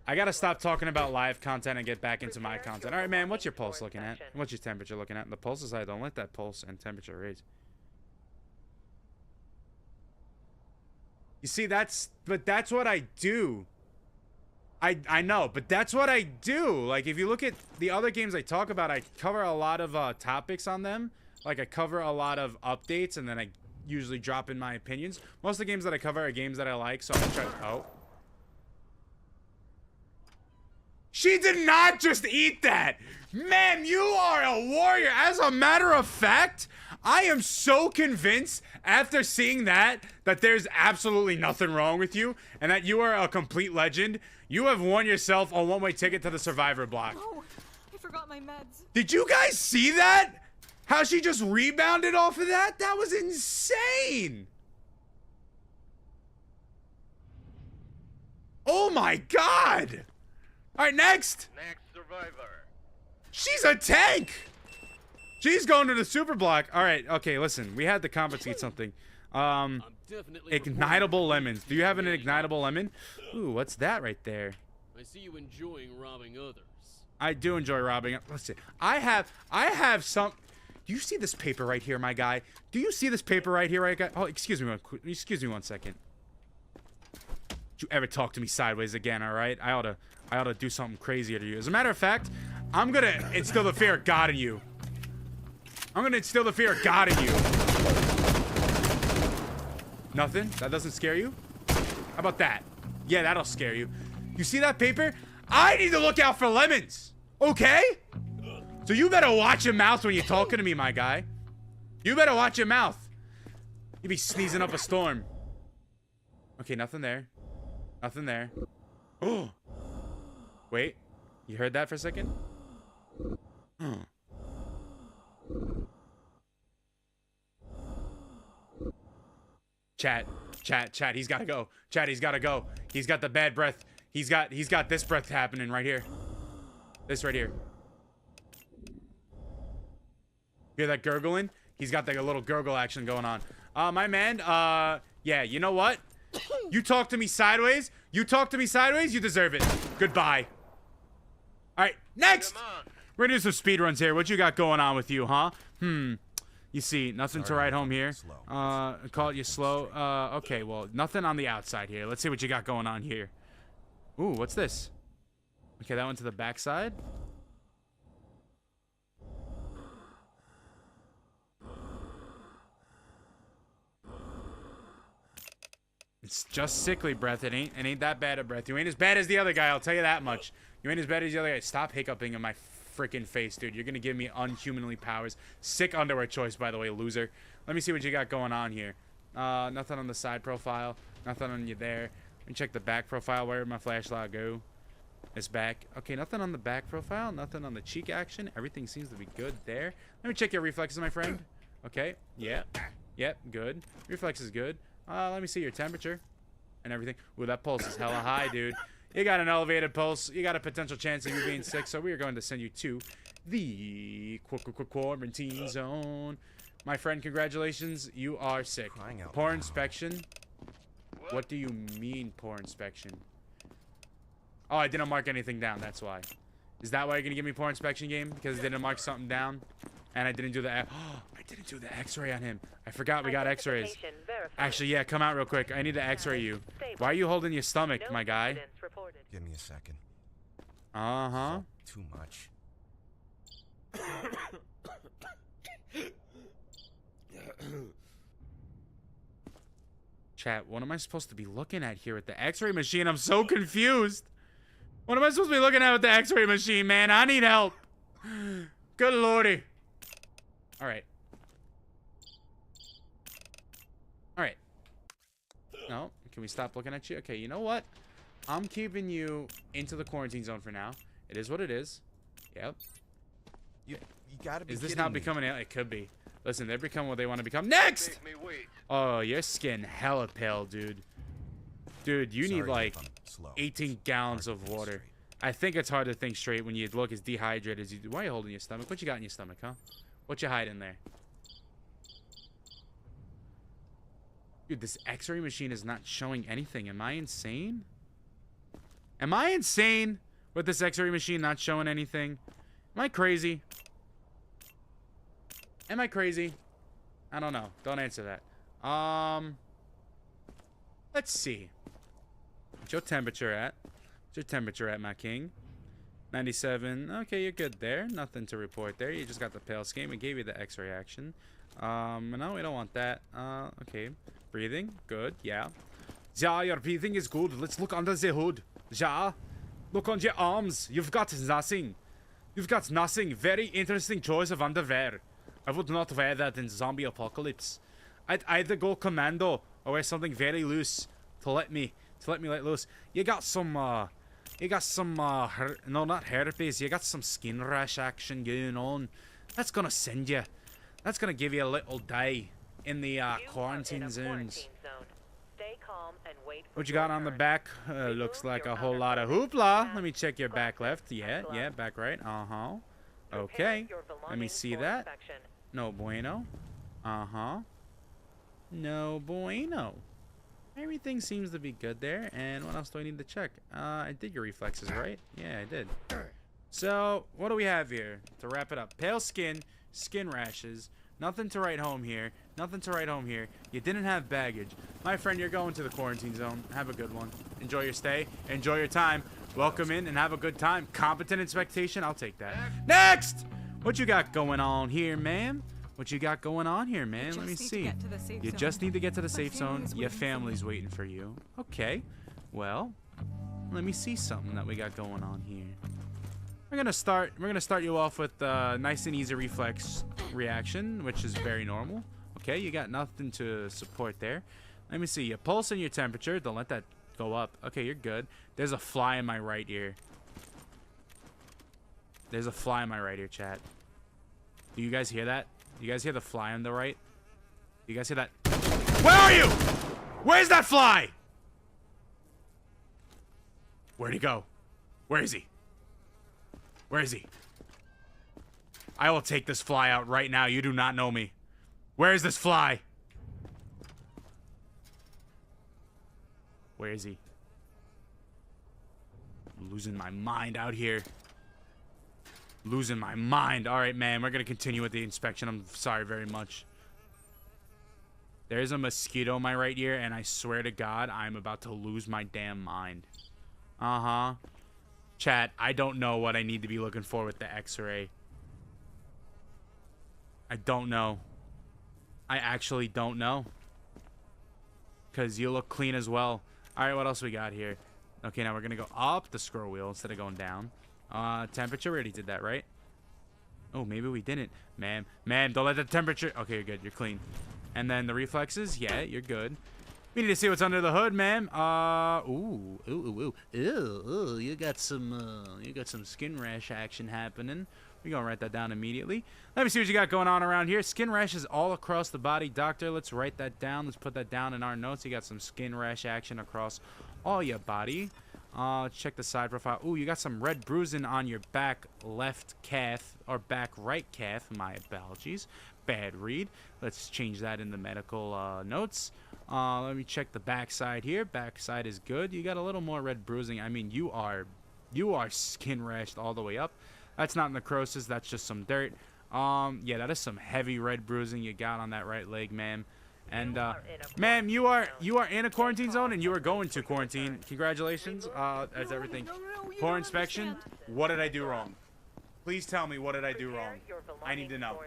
I gotta stop talking about live content and get back into my content. All right, man, what's your pulse looking at? What's your temperature looking at? The pulse is high. Don't let that pulse and temperature raise. You see, that's what I do. I know, but that's what I do. Like, if you look at the other games I talk about, I cover a lot of topics on them. Like, I cover a lot of updates, and then I usually drop in my opinions. Most of the games that I cover are games that I like, so I'm trying. Oh. She did not just eat that! Man, you are a warrior! As a matter of fact, I am so convinced after seeing that there's absolutely nothing wrong with you and that you are a complete legend. You have won yourself a one-way ticket to the Survivor block. Oh, I forgot my meds. Did you guys see that? How she just rebounded off of that? That was insane! Oh my god! Alright, next! Next survivor. She's a tank! She's going to the super block. Alright, okay, listen. We had to compensate something. Ignitable lemons. Do you have an ignitable lemon? Ooh, what's that right there? I see you enjoying robbing others. I do enjoy robbing. Listen, I have some... Do you see this paper right here, my guy? Do you see this paper right here, right guy? Oh, excuse me one second. Don't you ever talk to me sideways again, alright? I ought to do something crazier to you. As a matter of fact, I'm gonna instill the fear of God in you. I'm gonna instill the fear of God in you. Nothing? That doesn't scare you? How about that? Yeah, that'll scare you. You see that paper? I need to look out for lemons. Okay? So you better watch your mouth when you're talking to me, my guy. You better watch your mouth. You be sneezing up a storm. Okay, nothing there. Nothing there. Oh. Wait. You heard that for a second? Chat, he's gotta go. Chat, he's gotta go. He's got the bad breath. He's got this breath happening right here. This right here. Hear that gurgling? He's got like a little gurgle action going on. My man, yeah, you know what? You talk to me sideways, you deserve it. Goodbye. Alright, next! We're gonna do some speed runs here. What you got going on with you, huh? You see, nothing to write home here. Call it you slow. Okay, well, nothing on the outside here. Let's see what you got going on here. Ooh, what's this? Okay, that went to the backside. It's just sickly breath. It ain't that bad a breath. You ain't as bad as the other guy, I'll tell you that much. You ain't as bad as the other guy. Stop hiccuping in my freaking face, dude. You're gonna give me unhumanly powers. Sick underwear choice, by the way, loser. Let me see what you got going on here. Nothing on the side profile. Nothing on you there. Let me check the back profile. Where did my flashlight go? It's back. Okay, nothing on the back profile. Nothing on the cheek action. Everything seems to be good there. Let me check your reflexes, my friend. Okay. Yeah. Yep. Good. Reflex is good. Let me see your temperature and everything. Ooh, that pulse is hella high, dude. You got an elevated pulse. You got a potential chance of you being sick, so we are going to send you to the quarantine zone. My friend, congratulations. You are sick. Poor inspection? What do you mean, poor inspection? Oh, I didn't mark anything down. That's why. Is that why you're going to give me poor inspection, game? Because I didn't mark something down? And I didn't do the... I didn't do the x-ray on him. I forgot we got x-rays. Actually, yeah, come out real quick. I need to x-ray you. Why are you holding your stomach, my guy? Give me a second. Uh-huh. Too much. Chat, what am I supposed to be looking at here with the x-ray machine? I'm so confused. What am I supposed to be looking at with the x-ray machine, man? I need help. Good lordy. All right. All right. No, can we stop looking at you? Okay, you know what? I'm keeping you into the quarantine zone for now. It is what it is. Yep. You gotta be Is this kidding not me. becoming it? It could be. Listen, they're becoming what they want to become. Next! Make me wait. Oh, your skin hella pale, dude. Dude, you need Sorry like if I'm slow. 18 gallons Hard to of think water. straight. I think it's hard to think straight when you look as dehydrated as you do. Why are you holding your stomach? What you got in your stomach, huh? What you hiding there? Dude, this x-ray machine is not showing anything. Am I insane? Am I insane with this x-ray machine not showing anything? Am I crazy? Am I crazy? I don't know. Don't answer that. Let's see. What's your temperature at? What's your temperature at, my king? 97. Okay, you're good there. Nothing to report there. You just got the pale skin. We gave you the x-ray action. No, we don't want that. Okay. Breathing. Good. Yeah. Yeah, your breathing is good. Let's look under the hood. Yeah. Look on your arms. You've got nothing. You've got nothing. Very interesting choice of underwear. I would not wear that in zombie apocalypse. I'd either go commando or wear something very loose to let me let loose. You got some no, not herpes. You got some skin rash action going on. That's gonna send you. That's gonna give you a little day in the quarantine zones. Stay calm and wait for What you got on the back? Looks like a whole lot of hoopla. Let me check your back left. Yeah, back right. Uh-huh. Okay. Let me see that. No bueno. Uh-huh. No bueno. Everything seems to be good there. And what else do I need to check? I did your reflexes, right? Yeah, I did. So, what do we have here? To wrap it up. Pale skin, skin rashes. Nothing to write home here. Nothing to write home here. You didn't have baggage. My friend, you're going to the quarantine zone. Have a good one. Enjoy your stay. Enjoy your time. Welcome in and have a good time. Competent expectation, I'll take that. Next! What you got going on here, ma'am? What you got going on here, man? Let me see. You just need to get to the safe zone. Your family's waiting for you. Okay. Well, let me see something that we got going on here. We're gonna start you off with nice and easy reflex reaction, which is very normal. Okay, you got nothing to support there. Let me see your pulse and your temperature. Don't let that go up. Okay, you're good. There's a fly in my right ear. There's a fly in my right ear, chat. Do you guys hear that? Do you guys hear the fly on the right? Do you guys hear that? Where are you? Where's that fly? Where'd he go? Where is he? Where is he? I will take this fly out right now. You do not know me. Where is this fly? Where is he? I'm losing my mind out here. Losing my mind. All right, man. We're going to continue with the inspection. I'm sorry very much. There's a mosquito in my right ear, and I swear to God, I'm about to lose my damn mind. Uh-huh. Chat, I don't know what I need to be looking for with the x-ray. I don't know. I actually don't know. Because you look clean as well. Alright, what else we got here? Okay, now we're going to go up the scroll wheel instead of going down. Temperature, we already did that, right? Oh, maybe we didn't. Ma'am, don't let the temperature... Okay, you're good. You're clean. And then the reflexes, yeah, you're good. We need to see what's under the hood, ma'am. Ooh, you got some skin rash action happening. We're gonna write that down immediately. Let me see what you got going on around here. Skin rashes all across the body, doctor. Let's write that down. Let's put that down in our notes. You got some skin rash action across all your body. Check the side profile. Ooh, you got some red bruising on your back left calf or back right calf. My apologies. Bad read. Let's change that in the medical notes. Let me check the back side here. Back side is good. You got a little more red bruising. I mean, you are skin rashed all the way up. That's not necrosis. That's just some dirt. Yeah, that is some heavy red bruising you got on that right leg, ma'am. And ma'am, you are in a quarantine zone, and you are going to quarantine. Congratulations. As everything. Poor inspection. What did I do wrong? Please tell me, what did I do wrong? I need to know.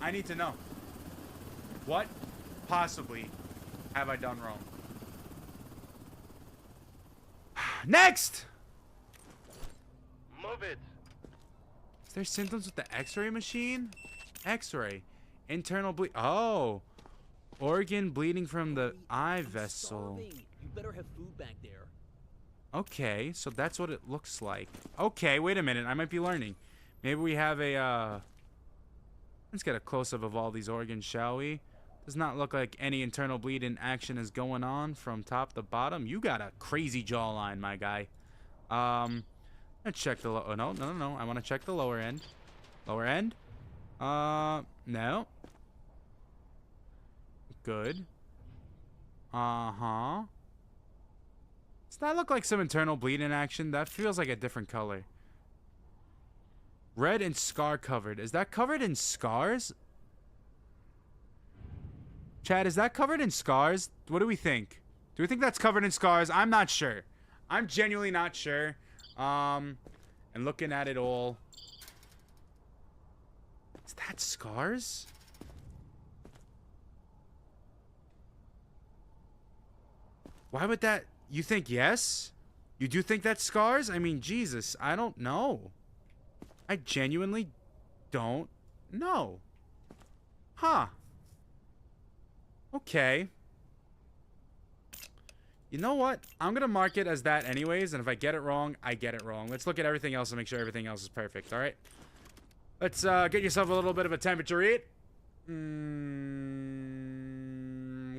I need to know. What possibly have I done wrong? Next! Move it. Is there symptoms with the x-ray machine? X-ray. Internal bleed. Oh. Organ bleeding from the eye vessel. You better have food back there. Okay, so that's what it looks like. Okay, wait a minute. I might be learning. Maybe we have a, let's get a close-up of all these organs, shall we? Does not look like any internal bleeding action is going on from top to bottom. You got a crazy jawline, my guy. Let's check the oh, no. I want to check the lower end. Lower end? No. Good. Uh-huh. Does that look like some internal bleeding action? That feels like a different color. Red and scar covered. Is that covered in scars? Chad, is that covered in scars? What do we think? Do we think that's covered in scars? I'm not sure. I'm genuinely not sure. And looking at it all. Is that scars? Why would that... You think yes? You do think that's scars? I mean, Jesus, I don't know. I genuinely don't know. Huh. Okay. You know what? I'm going to mark it as that anyways, and if I get it wrong, I get it wrong. Let's look at everything else and make sure everything else is perfect, all right? Let's get yourself a little bit of a temperature read.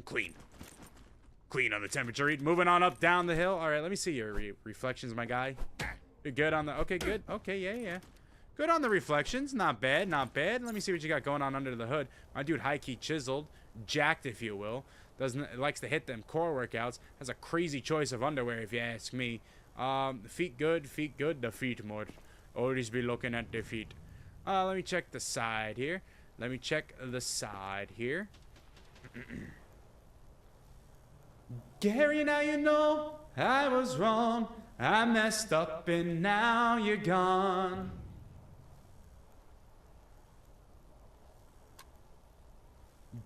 Clean. Clean on the temperature read. Moving on up down the hill. All right, let me see your reflections, my guy. You're good on the... Okay, good. Okay, yeah. Good on the reflections. Not bad, not bad. Let me see what you got going on under the hood. My dude high-key chiseled. Jacked, if you will. Likes to hit them core workouts. Has a crazy choice of underwear, if you ask me. Feet good. The feet more. Always be looking at the feet. Let me check the side here. Gary, now you know I was wrong. I messed up and now you're gone.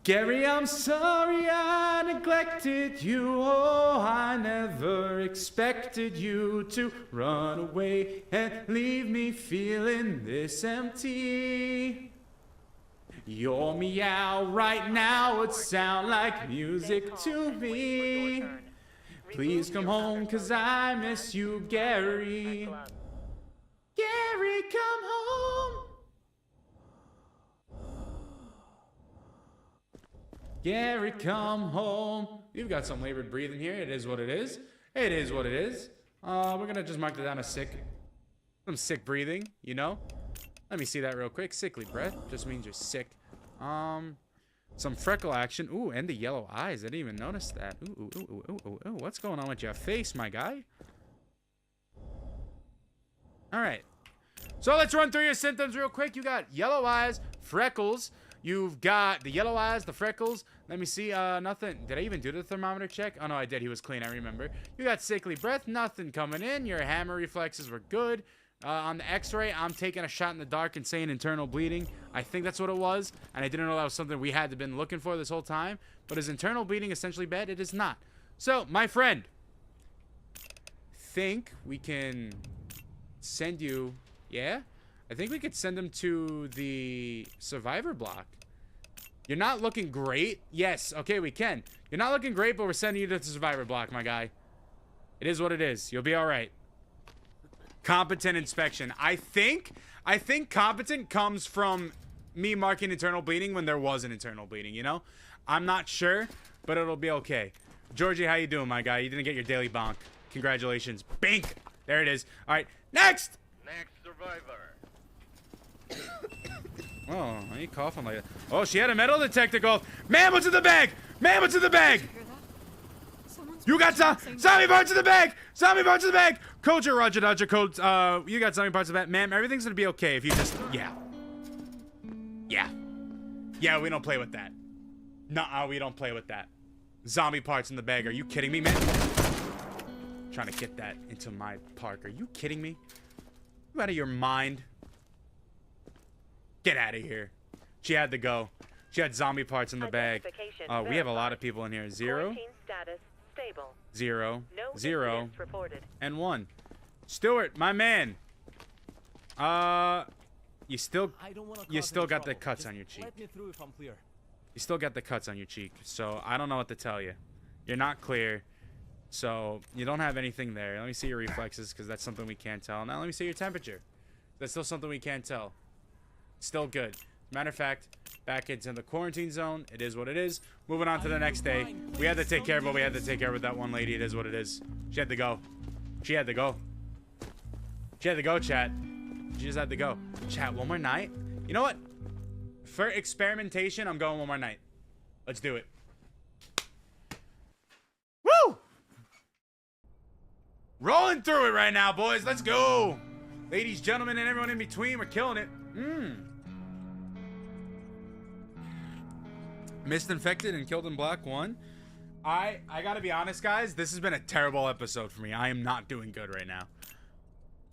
Gary, I'm sorry I neglected you. Oh, I never expected you to run away and leave me feeling this empty. Your meow right now would sound like music to me. Please come home, 'cause I miss you, Gary. Gary, come home. Gary, come home. You've got some labored breathing here. It is what it is. It is what it is. We're going to just mark that down as sick. Some sick breathing, you know? Let me see that real quick. Sickly breath just means you're sick. Some freckle action. Ooh, and the yellow eyes. I didn't even notice that. Ooh. What's going on with your face, my guy? All right. So let's run through your symptoms real quick. You got yellow eyes, freckles. You've got the yellow eyes, the freckles. Let me see. Nothing. Did I even do the thermometer check? Oh, no, I did. He was clean. I remember. You got sickly breath. Nothing coming in. Your hammer reflexes were good. On the x-ray, I'm taking a shot in the dark and saying internal bleeding. I think that's what it was, and I didn't know that was something we had been looking for this whole time. But is internal bleeding essentially bad? It is not. So, my friend, think we can send you... Yeah? I think we could send him to the survivor block. You're not looking great. Yes, okay, we can. You're not looking great, but we're sending you to the survivor block, my guy. It is what it is. You'll be all right. Competent inspection. I think competent comes from me marking internal bleeding when there was an internal bleeding, you know? I'm not sure, but it'll be okay. Georgie, how you doing, my guy? You didn't get your daily bonk. Congratulations. Bink! There it is. All right, next! Next survivor. Oh, why are you coughing like that? Oh, she had a metal detector go. Man, what's in the bag? Man, what's in the bag? You got zombie parts in the bag! Zombie parts in the bag! Coach, Roger, Dodger, Coach, you got zombie parts in the bag. Ma'am, everything's gonna be okay if you just, Yeah, we don't play with that. Nuh-uh, we don't play with that. Zombie parts in the bag. Are you kidding me, man? Trying to get that into my park. Are you kidding me? You out of your mind? Get out of here. She had to go. She had zombie parts in the bag. We have a lot of people in here. 0, Quarantine status stable. 0, No 0, incidents reported. and 1. Stuart, my man. You still got the cuts on your cheek. Let me through if I'm clear. You still got the cuts on your cheek. So I don't know what to tell you. You're not clear. So you don't have anything there. Let me see your reflexes, because that's something we can't tell. Now let me see your temperature. That's still something we can't tell. Still good. Matter of fact, back into the quarantine zone. It is what it is. Moving on to the next day. We had to take care of what we had to take care of with that one lady. It is what it is. She had to go. She had to go. She had to go, chat. She just had to go. Chat, one more night? You know what? For experimentation, I'm going one more night. Let's do it. Woo! Rolling through it right now, boys. Let's go. Ladies, gentlemen, and everyone in between, we're killing it. Missed infected and killed in black 1. I gotta be honest, guys. This has been a terrible episode for me. I am not doing good right now.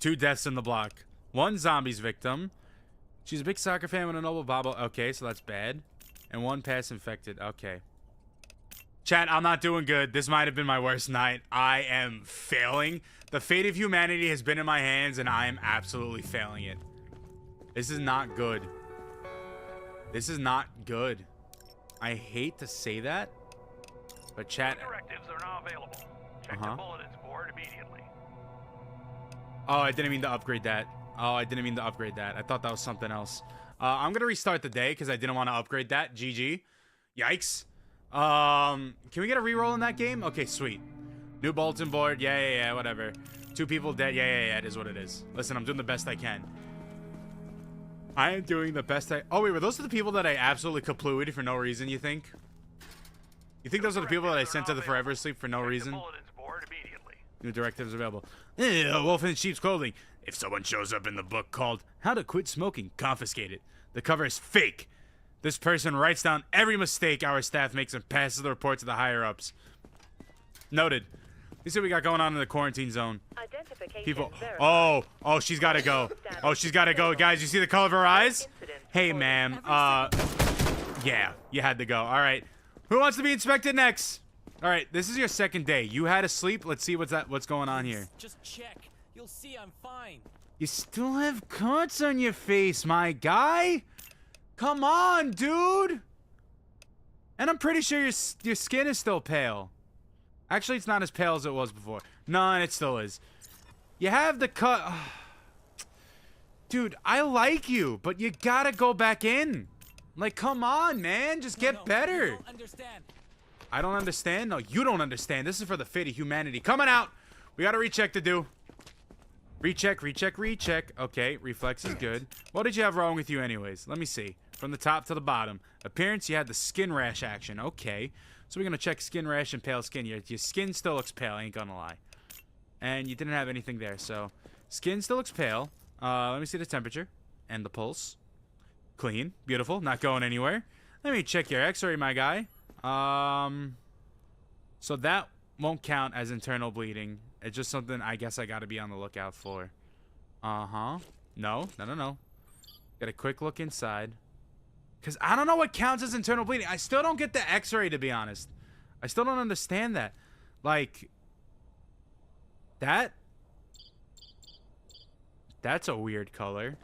2 deaths in the block. 1 zombie's victim. She's a big soccer fan with a noble bobble. Okay, so that's bad. And 1 pass infected. Okay. Chat, I'm not doing good. This might have been my worst night. I am failing. The fate of humanity has been in my hands, and I am absolutely failing it. This is not good. This is not good. I hate to say that, but chat. Directives are now available. Check the bulletins board immediately. Oh, I didn't mean to upgrade that. I thought that was something else. I'm gonna restart the day because I didn't want to upgrade that. GG. Yikes. Can we get a reroll in that game? Okay, sweet. New bulletin board. Yeah, whatever. 2 people dead. Yeah, it is what it is. Listen, I'm doing the best I can. I am doing the best I... Oh, wait, were those the people that I absolutely kaplooed for no reason, you think? You think those are the people that I sent to the Forever Sleep for no reason? New directives available. Wolf in sheep's clothing. If someone shows up in the book called How to Quit Smoking, confiscate it. The cover is fake. This person writes down every mistake our staff makes and passes the report to the higher-ups. Noted. You see what we got going on in the quarantine zone. People. Oh, she's got to go. Oh, she's got to go. Guys, you see the color of her eyes? Hey, ma'am. Yeah, you had to go. All right. Who wants to be inspected next? All right, this is your second day. You had to sleep. Let's see what's going on here. Just check. You'll see I'm fine. You still have cuts on your face, my guy. Come on, dude. And I'm pretty sure your skin is still pale. Actually, it's not as pale as it was before. No, it still is. You have the cut. Dude, I like you, but you gotta go back in. Like, come on, man. Just get better. You don't understand. I don't understand? No, you don't understand. This is for the fate of humanity. Coming out. We got a recheck to do. Recheck. Okay, reflex is good. What did you have wrong with you anyways? Let me see. From the top to the bottom. Appearance, you had the skin rash action. Okay. So we're going to check skin rash and pale skin. Your skin still looks pale, I ain't gonna lie. And you didn't have anything there, so... Skin still looks pale. Let me see the temperature. And the pulse. Clean. Beautiful. Not going anywhere. Let me check your x-ray, my guy. So that won't count as internal bleeding. It's just something I guess I gotta be on the lookout for. No. Get a quick look inside. Because I don't know what counts as internal bleeding. I still don't get the x-ray, to be honest. I still don't understand that. Like, that's a weird color.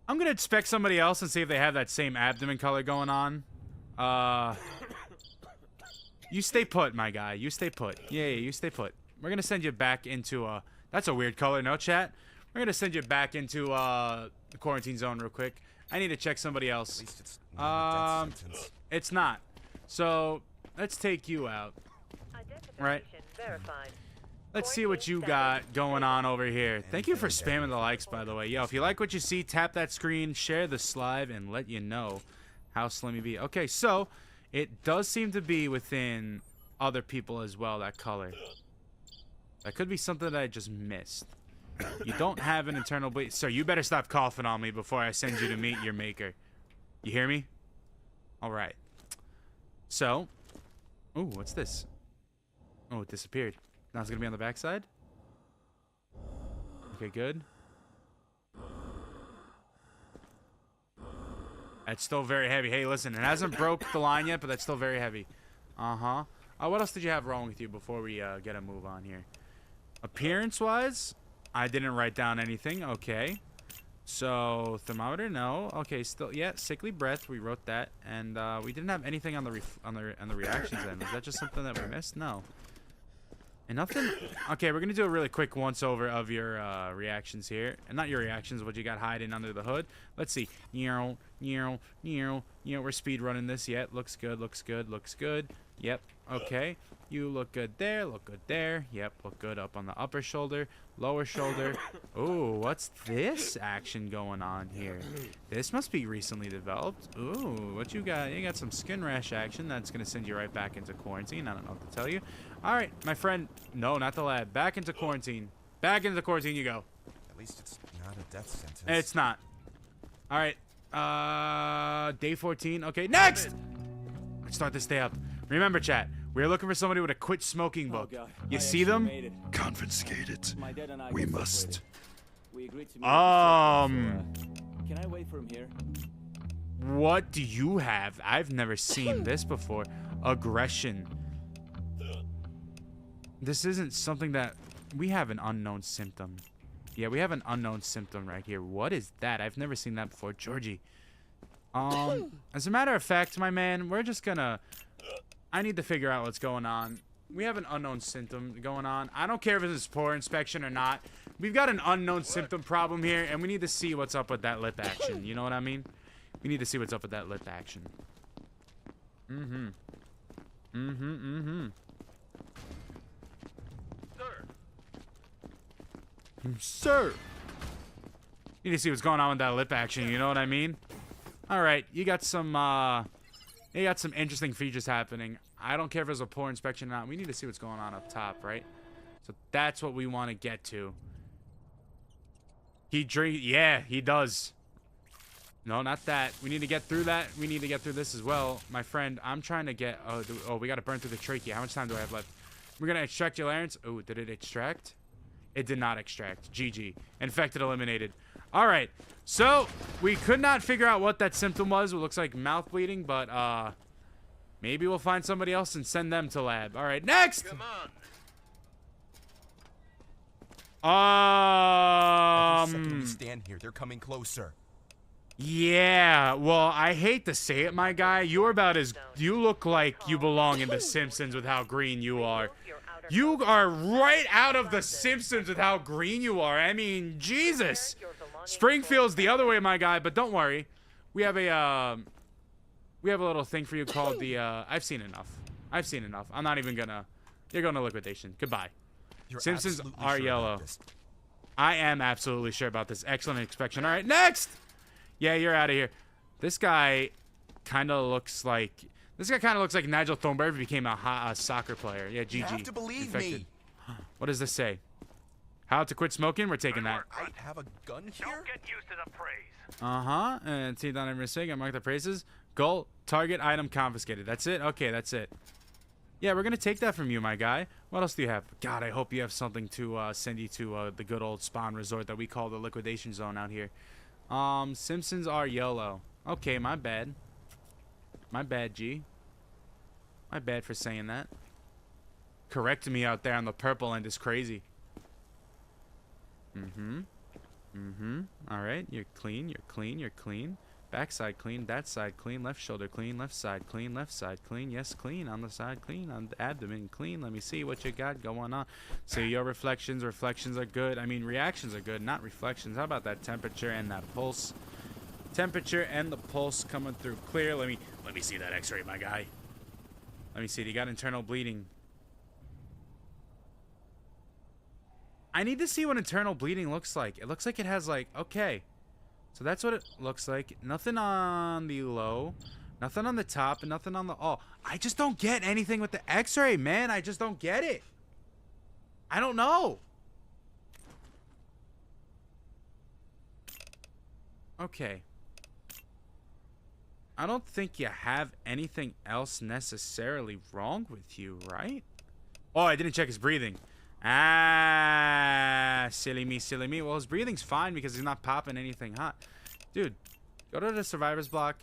I'm going to inspect somebody else and see if they have that same abdomen color going on. You stay put, my guy. You stay put. Yeah, you stay put. We're going to send you back into a... That's a weird color, no, chat? We're going to send you back into the quarantine zone real quick. I need to check somebody else. At least it's not a death sentence. It's not. So, let's take you out. Right? Verified. Let's see what you got going on over here. Thank you for spamming the likes, by the way. Yo, if you like what you see, tap that screen, share the slide, and let you know how slim you be. Okay, so it does seem to be within other people as well, that color. That could be something that I just missed. You don't have an internal bleed. Sir, you better stop coughing on me before I send you to meet your maker. You hear me? All right. So, ooh, what's this? Oh, it disappeared. Now it's gonna be on the backside. Okay, good. That's still very heavy. Hey, listen, it hasn't broke the line yet, but that's still very heavy. Uh-huh. What else did you have wrong with you before we get a move on here? Appearance-wise, I didn't write down anything. Okay. So, thermometer, no. Okay, still, yeah, sickly breath. We wrote that. And we didn't have anything on the reactions end. Was that just something that we missed? No. And nothing. Okay, we're gonna do a really quick once-over of your reactions here, and not your reactions, what you got hiding under the hood. Let's see. We're speed running this yet. Looks good. Looks good. Looks good. Yep. Okay. You look good there. Look good there. Yep. Look good up on the upper shoulder, lower shoulder. Ooh, what's this action going on here? This must be recently developed. Ooh, what you got? You got some skin rash action. That's gonna send you right back into quarantine. I don't know what to tell you. All right, my friend. No, not the lab. Back into quarantine. Back into quarantine you go. At least it's not a death sentence. It's not. All right. Day 14. Okay, next. Let's start this day up. Remember, chat. We're looking for somebody with a quit smoking book. You see them? Confiscate it. We must. Can I wait for him here? What do you have? I've never seen this before. Aggression. This isn't something that... We have an unknown symptom. Yeah, we have an unknown symptom right here. What is that? I've never seen that before. Georgie. As a matter of fact, my man, we're just gonna... I need to figure out what's going on. We have an unknown symptom going on. I don't care if it's poor inspection or not. We've got an unknown symptom problem here, and we need to see what's up with that lip action. You know what I mean? We need to see what's up with that lip action. Sir! Need to see what's going on with that lip action, you know what I mean? Alright, you got some interesting features happening. I don't care if it's a poor inspection or not. We need to see what's going on up top, right? So that's what we want to get to. He drink, yeah, he does. No, not that. We need to get through that. We need to get through this as well. My friend, I'm trying to get, oh, we got to burn through the trachea. How much time do I have left? We're going to extract your larynx. Oh, did it extract? It did not extract. GG. Infected eliminated. All right. So, we could not figure out what that symptom was. It looks like mouth bleeding, but maybe we'll find somebody else and send them to lab. All right, next. Come Every second we stand here, they're coming closer. Yeah, well, I hate to say it, my guy. You look like you belong in The Simpsons with how green you are. You are right out of The Simpsons with how green you are. I mean, Jesus. Springfield's the other way, my guy, but don't worry. We have a little thing for you called the, I've seen enough. I've seen enough. I'm not even gonna, you're going to liquidation. Goodbye. You're Simpsons absolutely are sure yellow. about this? I am absolutely sure about this. Excellent inspection. All right, next. Yeah, you're out of here. This guy kind of looks like Nigel Thornberry if he became a soccer player. Yeah, GG. You have to believe Infected. me. What does this say? How to quit smoking? We're taking that. I have a gun here? Don't get used to the praise. Uh-huh. And see down every mistake. I mark the praises. Goal. Target item confiscated. That's it? Okay, that's it. Yeah, we're going to take that from you, my guy. What else do you have? God, I hope you have something to send you to the good old Spawn Resort that we call the liquidation zone out here. Simpsons are yellow. Okay, my bad. My bad, G. My bad for saying that. Correcting me out there on the purple end is crazy. Alright, you're clean, you're clean, you're clean. Backside clean, that side clean, left shoulder clean, left side clean, left side clean, yes clean, on the side clean, on the abdomen clean. Let me see what you got going on. So your reflections are good. I mean reactions are good, not reflections. How about that temperature and that pulse? Temperature and the pulse coming through clear. Let me see that x-ray, my guy. Let me see, you got internal bleeding. I need to see what internal bleeding looks like. It looks like it has like, okay. So that's what it looks like. Nothing on the low, nothing on the top, and nothing on the, oh. I just don't get anything with the x-ray, man. I just don't get it. I don't know. Okay. I don't think you have anything else necessarily wrong with you, right? Oh, I didn't check his breathing. Ah, silly me, silly me. Well, his breathing's fine because he's not popping anything hot. Dude, go to the survivor's block.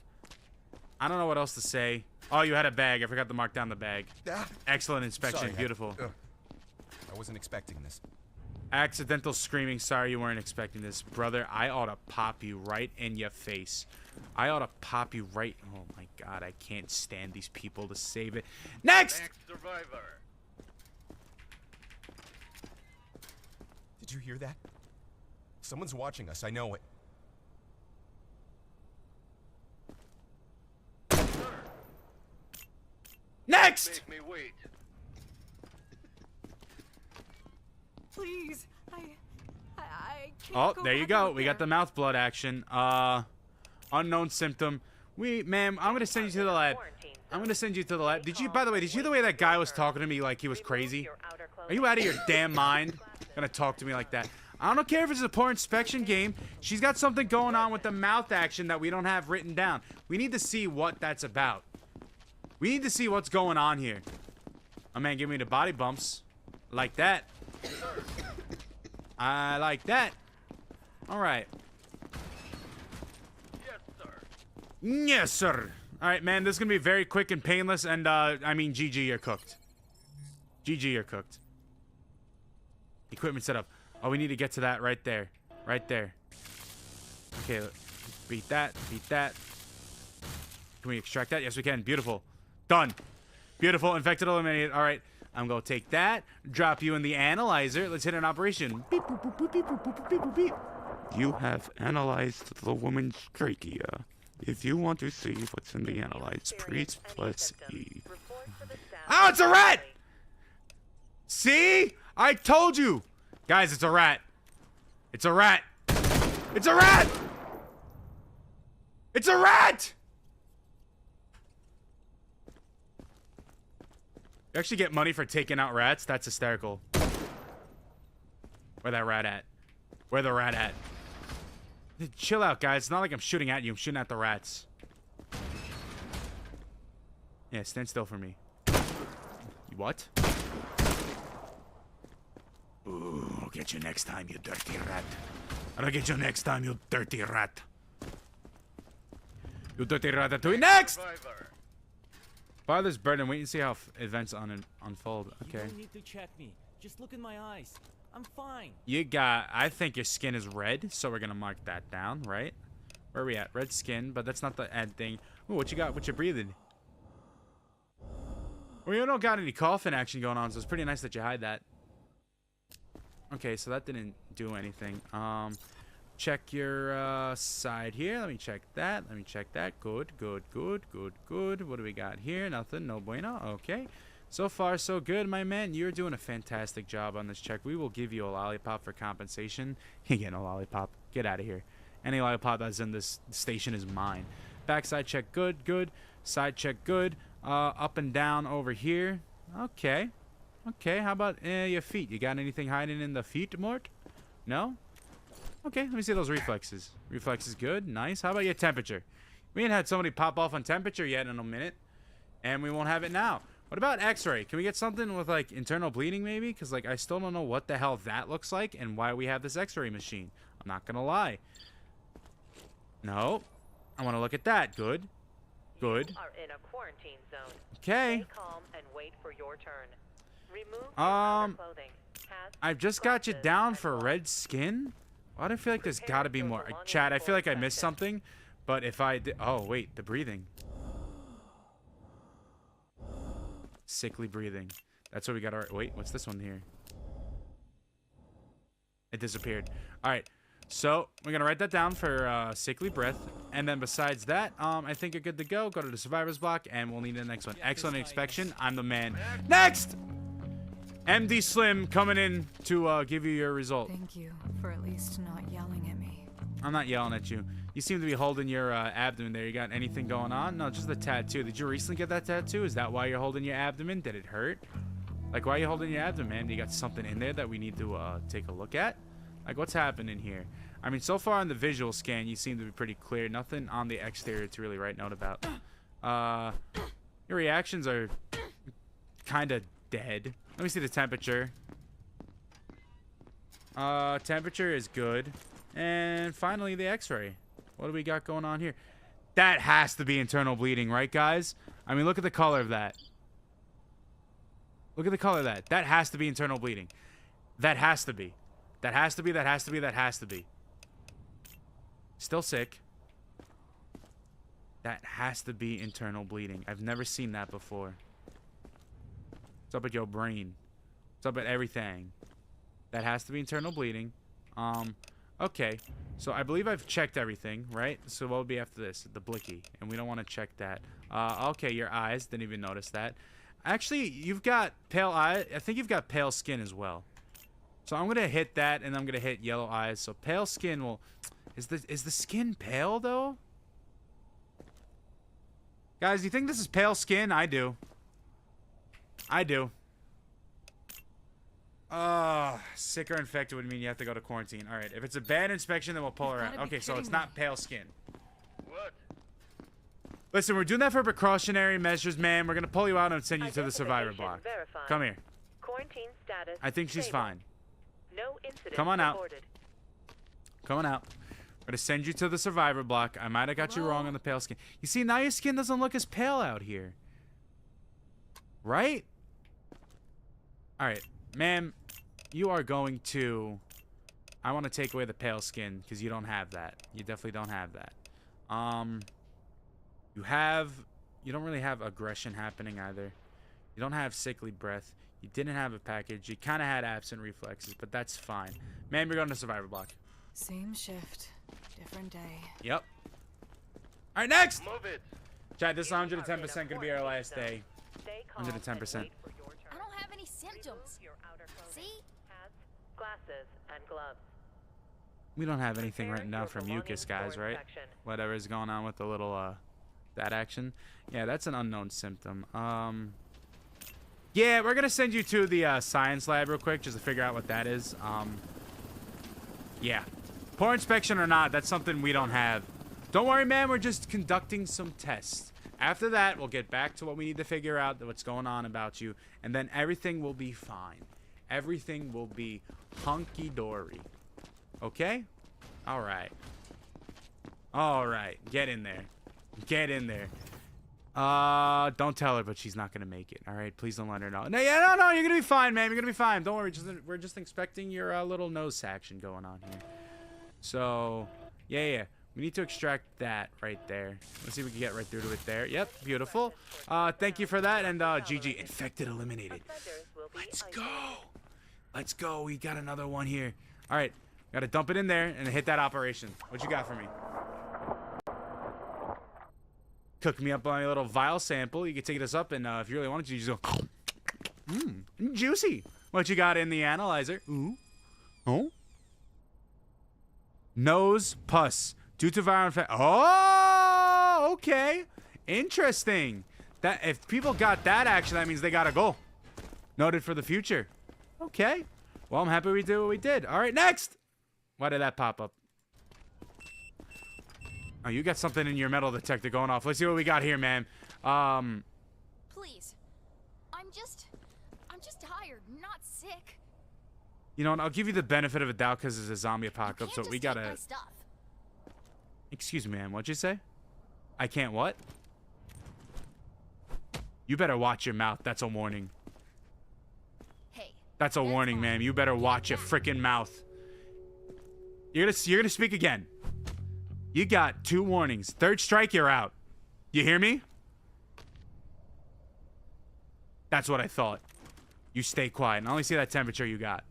I don't know what else to say. Oh, you had a bag. I forgot to mark down the bag. Ah, Excellent inspection. sorry, Beautiful. I wasn't expecting this. Accidental screaming. Sorry you weren't expecting this. Brother, I ought to pop you right in your face. I ought to pop you right. Oh my god, I can't stand these people to save it. Next! Next survivor. Did you hear that? Someone's watching us. I know it. Next! Make me wait. Please, I can't Oh, go there you back go. out We got the there. mouth blood action. Unknown symptom. Ma'am, I'm gonna send you to the lab. I'm gonna send you to the lab. Did you, by the way, did you hear the way that guy was talking to me like he was crazy? Are you out of your damn mind? Gonna talk to me like that? I don't care if it's a poor inspection game. She's got something going on with the mouth action that we don't have written down. We need to see what that's about. We need to see what's going on here. Oh man, give me the body bumps. Like that. I like that. Alright. Yes, sir. Yes, sir. Alright, man, this is gonna be very quick and painless, and, I mean, GG, you're cooked. GG, you're cooked. Equipment setup. Oh, we need to get to that right there. Right there. Okay, beat that, beat that. Can we extract that? Yes, we can. Beautiful. Done. Beautiful. Infected eliminated. Alright, I'm gonna take that, drop you in the analyzer. Let's hit an operation. Beep, boop, boop, boop, beep, boop, boop, boop, beep, boop, beep. You have analyzed the woman's trachea. If you want to see what's in the analyze, please press E. Oh, it's a rat! See? I told you! Guys, it's a rat. It's a rat. It's a rat! It's a rat! You actually get money for taking out rats? That's hysterical. Where that rat at? Where the rat at? Chill out, guys. It's not like I'm shooting at you. I'm shooting at the rats. Yeah, stand still for me. What? Ooh, I'll get you next time, you dirty rat. I'll get you next time, you dirty rat. You dirty ratatouille. Next! Survivor. Fire this bird and wait and see how events unfold. Okay. You don't need to check me. Just look in my eyes. I'm fine. You got, I think your skin is red, so we're gonna mark that down, right? Where are we at? Red skin, but that's not the ad thing. Ooh, what you got? What you breathing? Well, you don't got any coughing action going on, so it's pretty nice that you hide that. Okay, so that didn't do anything. Check your side here. Let me check that. Let me check that. Good, good, good, good, good. What do we got here? Nothing. No bueno. Okay. So far, so good, my man. You're doing a fantastic job on this check. We will give you a lollipop for compensation. You get no lollipop. Get out of here. Any lollipop that's in this station is mine. Backside check, good, good. Side check, good. Up and down over here. Okay. Okay, how about your feet? You got anything hiding in the feet, Mort? No? Okay, let me see those reflexes. Reflexes, good. Nice. How about your temperature? We ain't had somebody pop off on temperature yet in a minute. And we won't have it now. What about x-ray? Can we get something with, like, internal bleeding, maybe? Because, like, I still don't know what the hell that looks like and why we have this x-ray machine. I'm not gonna lie. No. I want to look at that. Good. Good. You are in a quarantine zone. Okay. Stay calm and wait for your turn. Remove your outer clothing. Hats, I've just got you glasses, down and for gloves. red skin? Why do I feel like there's Prepare got to be your more? belongings Chad, I for feel like I missed inspection. something. But if I did... Oh, wait. The breathing. Sickly breathing. That's what we got. Our... Wait, what's this one here? It disappeared. All right. So, we're going to write that down for sickly breath. And then besides that, I think you're good to go. Go to the survivor's block, and we'll need the next one. Excellent inspection. I'm the man. Next! MD Slim coming in to give you your result. Thank you for at least not yelling at me. I'm not yelling at you. You seem to be holding your abdomen there. You got anything going on? No, just the tattoo. Did you recently get that tattoo? Is that why you're holding your abdomen? Did it hurt? Like, why are you holding your abdomen? You got something in there that we need to take a look at? Like, what's happening here? I mean, so far on the visual scan, you seem to be pretty clear. Nothing on the exterior to really write note about. Your reactions are kind of dead. Let me see the temperature. Temperature is good. And finally, the x-ray. What do we got going on here? That has to be internal bleeding, right, guys? I mean, look at the color of that. Look at the color of that. That has to be internal bleeding. That has to be. That has to be, that has to be, that has to be. Still sick. That has to be internal bleeding. I've never seen that before. What's up with your brain? What's up with everything? That has to be internal bleeding. Okay. So I believe I've checked everything, right? So what would be after this? The blicky. And we don't want to check that. Okay, your eyes. Didn't even notice that. Actually, you've got pale eye. I think you've got pale skin as well. So I'm going to hit that, and I'm going to hit yellow eyes. So pale skin will... Is the skin pale, though? Guys, you think this is pale skin? I do. I do. Sick or infected would mean you have to go to quarantine. Alright, if it's a bad inspection, then we'll pull her out. Okay, so it's not pale skin. What? Listen, we're doing that for precautionary measures, man. We're going to pull you out and send you to the survivor block. Verified. Come here. Quarantine status. I think she's stable. fine. No incident Come on out. reported. Come on out. We're going to send you to the survivor block. I might have got you wrong on the pale skin. You see, now your skin doesn't look as pale out here. Right? Alright. Ma'am, you are going to... I want to take away the pale skin because you don't have that. You definitely don't have that. You don't really have aggression happening either. You don't have sickly breath. You didn't have a package. You kind of had absent reflexes, but that's fine. Ma'am, you're going to survivor block. Same shift, different day. Yep. All right, next. Move it. Chat, this 110% going to be our last day. Stay calm 110%. and wait for your turn. I don't have any symptoms. Your outer clothing. See? Hats, glasses, and gloves. We don't have anything Prepare written down your for belongings mucus, for guys, right? inspection. Whatever is going on with the little, that action. Yeah, that's an unknown symptom. Yeah, we're going to send you to the science lab real quick just to figure out what that is. Yeah. Poor inspection or not, that's something we don't have. Don't worry, man. We're just conducting some tests. After that, we'll get back to what we need to figure out, what's going on about you, and then everything will be fine. Everything will be hunky-dory. Okay? All right. All right. Get in there. Get in there. Don't tell her, but she's not gonna make it. All right, please don't let her know. No, yeah, no, you're gonna be fine, man. You're gonna be fine. Don't worry. We're just inspecting your little nose action going on here. So, yeah. We need to extract that right there. Let's see if we can get right through to it there. Yep, beautiful. Thank you for that. And GG, infected eliminated. Let's go. Let's go. We got another one here. All right, gotta dump it in there and hit that operation. What you got for me? Cook me up on a little vial sample. You can take this up, and if you really wanted to, you just go, juicy. What you got in the analyzer? Ooh. Oh. Nose pus due to viral infection. Oh, okay. Interesting. That if people got that action, that means they gotta go. Noted for the future. Okay. Well, I'm happy we did what we did. All right, next. Why did that pop up? Oh, you got something in your metal detector going off. Let's see what we got here, man. Please. I'm just tired, not sick. You know what? I'll give you the benefit of a doubt because it's a zombie apocalypse, so we gotta... Take my stuff. Excuse me, ma'am. What'd you say? I can't what? You better watch your mouth. That's a warning. Hey. That's a warning, ma'am. You better watch your freaking mouth. You're gonna speak again. You got 2 warnings. 3rd strike, you're out. You hear me? That's what I thought. You stay quiet. And I only see that temperature you got.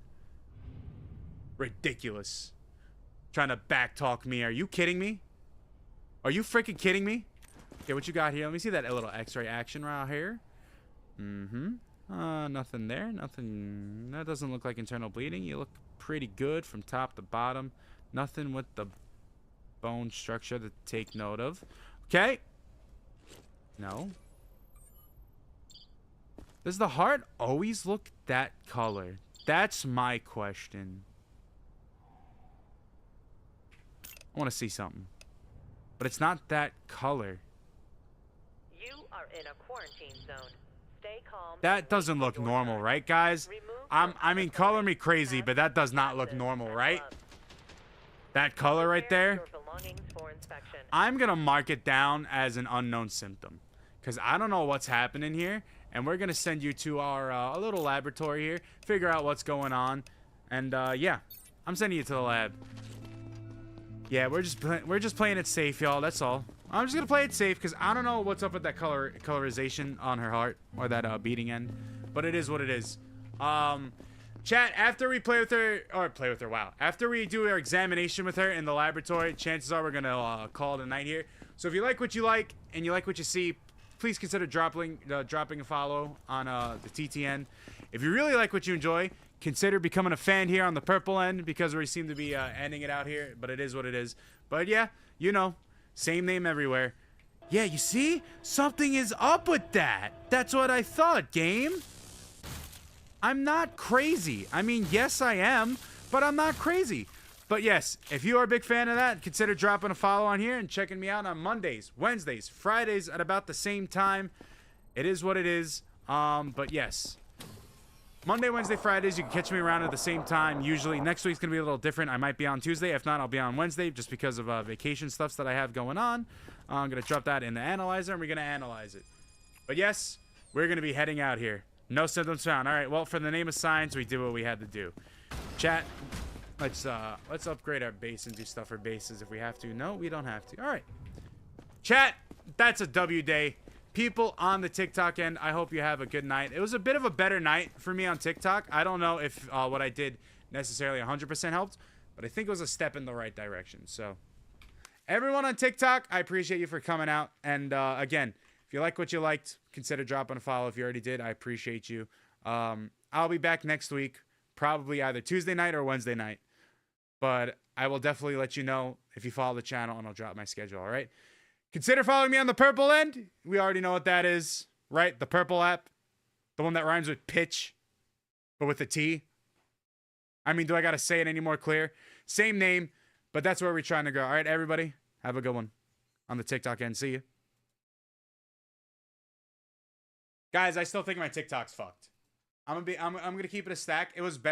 Ridiculous. Trying to backtalk me. Are you kidding me? Are you freaking kidding me? Okay, what you got here? Let me see that little x-ray action right here. Nothing there. Nothing. That doesn't look like internal bleeding. You look pretty good from top to bottom. Nothing with the bone structure to take note of. Okay. No. Does the heart always look that color? That's my question. I want to see something. But it's not that color. You are in a quarantine zone. Stay calm. That doesn't look normal, right, guys? I mean, color me crazy, but that does not look normal, right? That color right there? inspection. I'm going to mark it down as an unknown symptom because I don't know what's happening here. And we're going to send you to our little laboratory here, figure out what's going on. And, yeah, I'm sending you to the lab. Yeah, we're just playing it safe, y'all. That's all. I'm just going to play it safe because I don't know what's up with that colorization on her heart or that beating end. But it is what it is. Chat, after we play with her, wow. After we do our examination with her in the laboratory, chances are we're going to call it a night here. So if you like what you like and you like what you see, please consider dropping a follow on the TTN. If you really like what you enjoy, consider becoming a fan here on the purple end because we seem to be ending it out here, but it is what it is. But yeah, you know, same name everywhere. Yeah, you see? Something is up with that. That's what I thought, game. I'm not crazy. I mean, yes, I am, but I'm not crazy. But yes, if you are a big fan of that, consider dropping a follow on here and checking me out on Mondays, Wednesdays, Fridays at about the same time. It is what it is. But yes, Monday, Wednesday, Fridays, you can catch me around at the same time. Usually next week's going to be a little different. I might be on Tuesday. If not, I'll be on Wednesday just because of vacation stuff that I have going on. I'm going to drop that in the analyzer and we're going to analyze it. But yes, we're going to be heading out here. No symptoms found. All right, well, for the name of science, we did what we had to do. Chat, let's upgrade our base and do stuff for bases if we have to. No, we don't have to. All right. Chat, that's a W day. People on the TikTok end, I hope you have a good night. It was a bit of a better night for me on TikTok. I don't know if what I did necessarily 100% helped, but I think it was a step in the right direction. So, everyone on TikTok, I appreciate you for coming out. And again, if you like what you liked, consider dropping a follow. If you already did, I appreciate you. I'll be back next week, probably either Tuesday night or Wednesday night. But I will definitely let you know if you follow the channel, and I'll drop my schedule, all right? Consider following me on the purple end. We already know what that is, right? The purple app. The one that rhymes with pitch, but with a T. I mean, do I got to say it any more clear? Same name, but that's where we're trying to go. All right, everybody, have a good one on the TikTok end. See you. Guys, I still think my TikTok's fucked. I'm gonna keep it a stack. It was better.